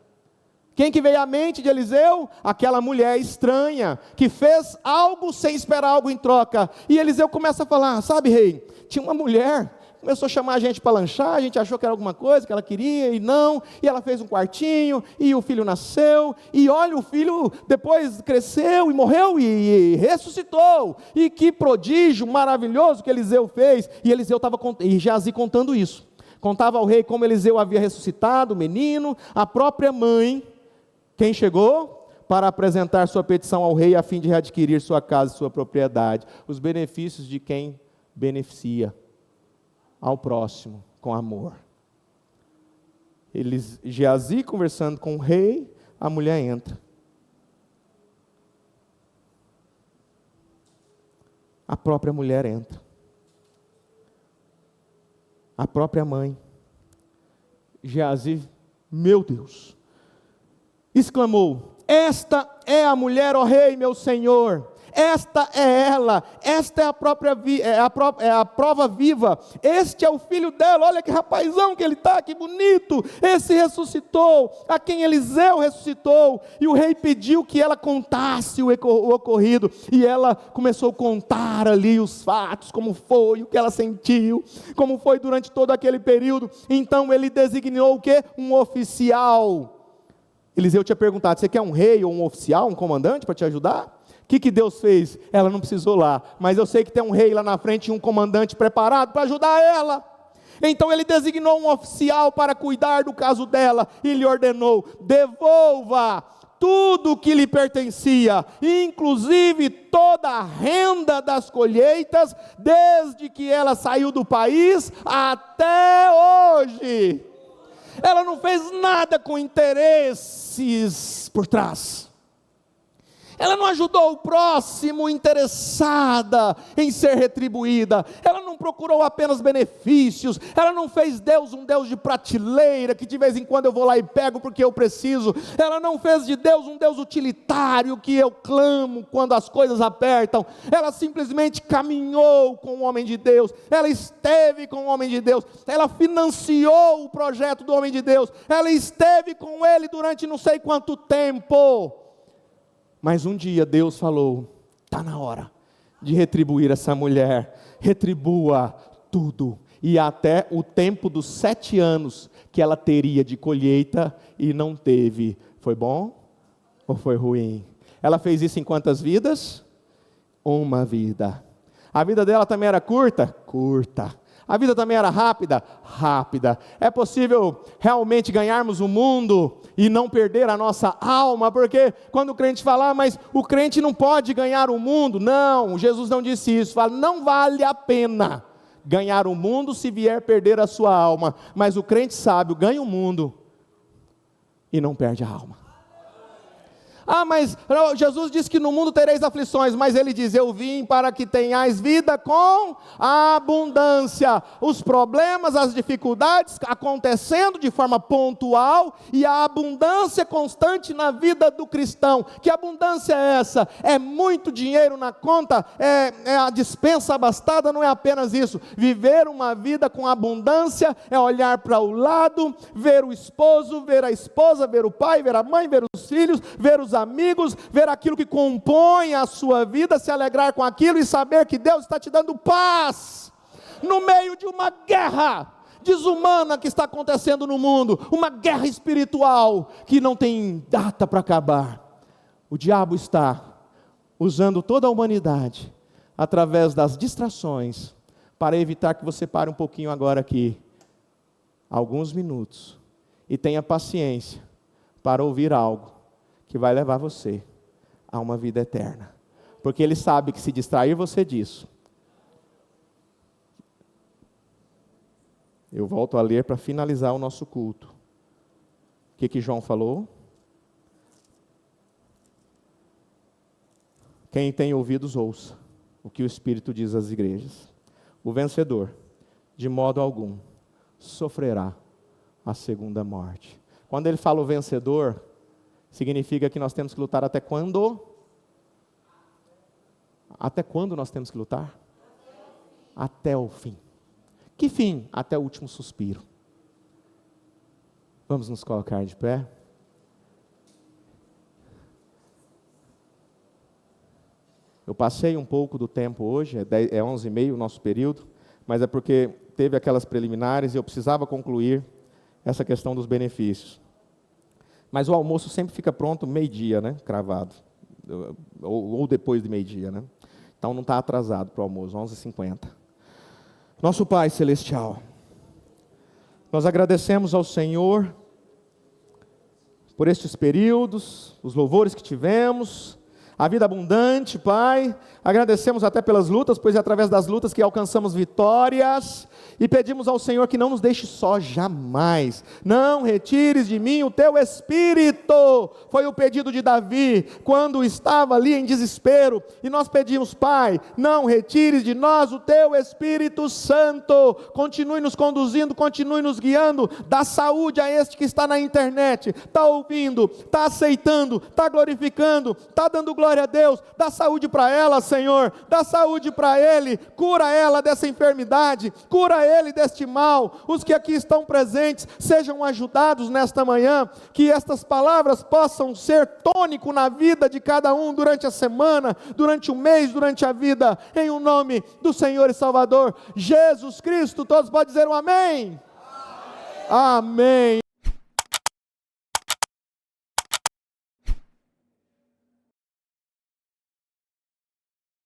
Quem que veio à mente de Eliseu? Aquela mulher estranha, que fez algo sem esperar algo em troca. E Eliseu começa a falar, sabe, rei, tinha uma mulher, começou a chamar a gente para lanchar, a gente achou que era alguma coisa que ela queria, e não, e ela fez um quartinho, e o filho nasceu, e olha, o filho depois cresceu, e morreu, e ressuscitou, e que prodígio maravilhoso que Eliseu fez, e Eliseu estava, e Geazi contando isso, contava ao rei como Eliseu havia ressuscitado o menino, a própria mãe. Quem chegou? Para apresentar sua petição ao rei a fim de readquirir sua casa e sua propriedade. Os benefícios de quem beneficia ao próximo com amor. Geazi conversando com o rei, a mulher entra. A própria mulher entra. A própria mãe. Geazi, meu Deus, exclamou, esta é a mulher, ó rei, meu senhor, esta é ela, esta é a prova viva, este é o filho dela, olha que rapazão que ele está, que bonito, esse ressuscitou, a quem Eliseu ressuscitou, e o rei pediu que ela contasse o ocorrido, e ela começou a contar ali os fatos, como foi, o que ela sentiu, como foi durante todo aquele período. Então ele designou o quê? Um oficial. Eliseu tinha perguntado, você quer um rei ou um oficial, um comandante para te ajudar? O que Deus fez? Ela não precisou lá, mas eu sei que tem um rei lá na frente e um comandante preparado para ajudar ela. Então ele designou um oficial para cuidar do caso dela, e lhe ordenou, devolva tudo o que lhe pertencia, inclusive toda a renda das colheitas, desde que ela saiu do país até hoje. Ela não fez nada com interesses por trás. Ela não ajudou o próximo interessada em ser retribuída. Ela não procurou apenas benefícios. Ela não fez Deus um Deus de prateleira, que de vez em quando eu vou lá e pego porque eu preciso. Ela não fez de Deus um Deus utilitário, que eu clamo quando as coisas apertam. Ela simplesmente caminhou com o homem de Deus. Ela esteve com o homem de Deus. Ela financiou o projeto do homem de Deus. Ela esteve com ele durante não sei quanto tempo. Mas um dia Deus falou, está na hora de retribuir essa mulher, retribua tudo, e até o tempo dos 7 anos que ela teria de colheita, e não teve. Foi bom ou foi ruim? Ela fez isso em quantas vidas? Uma vida. A vida dela também era curta? Curta. A vida também era rápida? Rápida. É possível realmente ganharmos o mundo e não perder a nossa alma? Porque quando o crente fala, mas o crente não pode ganhar o mundo. Não, Jesus não disse isso. Fala, não vale a pena ganhar o mundo se vier perder a sua alma. Mas o crente sábio ganha o mundo e não perde a alma. Ah, mas Jesus disse que no mundo tereis aflições, mas ele diz, eu vim para que tenhais vida com abundância. Os problemas, as dificuldades acontecendo de forma pontual, e a abundância constante na vida do cristão. Que abundância é essa? É muito dinheiro na conta? É a dispensa abastada? Não é apenas isso. Viver uma vida com abundância é olhar para o lado, ver o esposo, ver a esposa, ver o pai, ver a mãe, ver os filhos, ver os amigos, ver aquilo que compõe a sua vida, se alegrar com aquilo e saber que Deus está te dando paz no meio de uma guerra desumana que está acontecendo no mundo, uma guerra espiritual que não tem data para acabar. O diabo está usando toda a humanidade através das distrações para evitar que você pare um pouquinho agora aqui, alguns minutos, e tenha paciência para ouvir algo que vai levar você a uma vida eterna. Porque ele sabe que se distrair você disso, eu volto a ler para finalizar o nosso culto. O que João falou? Quem tem ouvidos ouça o que o Espírito diz às igrejas. O vencedor, de modo algum, sofrerá a segunda morte. Quando ele fala o vencedor, significa que nós temos que lutar até quando? Até quando nós temos que lutar? Até o fim. Que fim? Até o último suspiro. Vamos nos colocar de pé. Eu passei um pouco do tempo hoje, é 11h30 o nosso período, mas é porque teve aquelas preliminares e eu precisava concluir essa questão dos benefícios. Mas o almoço sempre fica pronto meio-dia, né? Cravado. Ou depois de meio-dia, né? Então não está atrasado para o almoço, 11h50. Nosso Pai Celestial, nós agradecemos ao Senhor por estes períodos, os louvores que tivemos, a vida abundante, Pai. Agradecemos até pelas lutas, pois é através das lutas que alcançamos vitórias, e pedimos ao Senhor que não nos deixe só jamais. Não retires de mim o teu Espírito. Foi o pedido de Davi, quando estava ali em desespero, e nós pedimos: Pai, não retires de nós o teu Espírito Santo. Continue nos conduzindo, continue nos guiando. Dá saúde a este que está na internet, está ouvindo, está aceitando, está glorificando, está dando glória a Deus. Dá saúde para ela, Senhor, dá saúde para ele, cura ela dessa enfermidade, cura ele deste mal. Os que aqui estão presentes sejam ajudados nesta manhã, que estas palavras possam ser tônico na vida de cada um durante a semana, durante o mês, durante a vida, em o nome do Senhor e Salvador Jesus Cristo. Todos podem dizer um amém? Amém. Amém.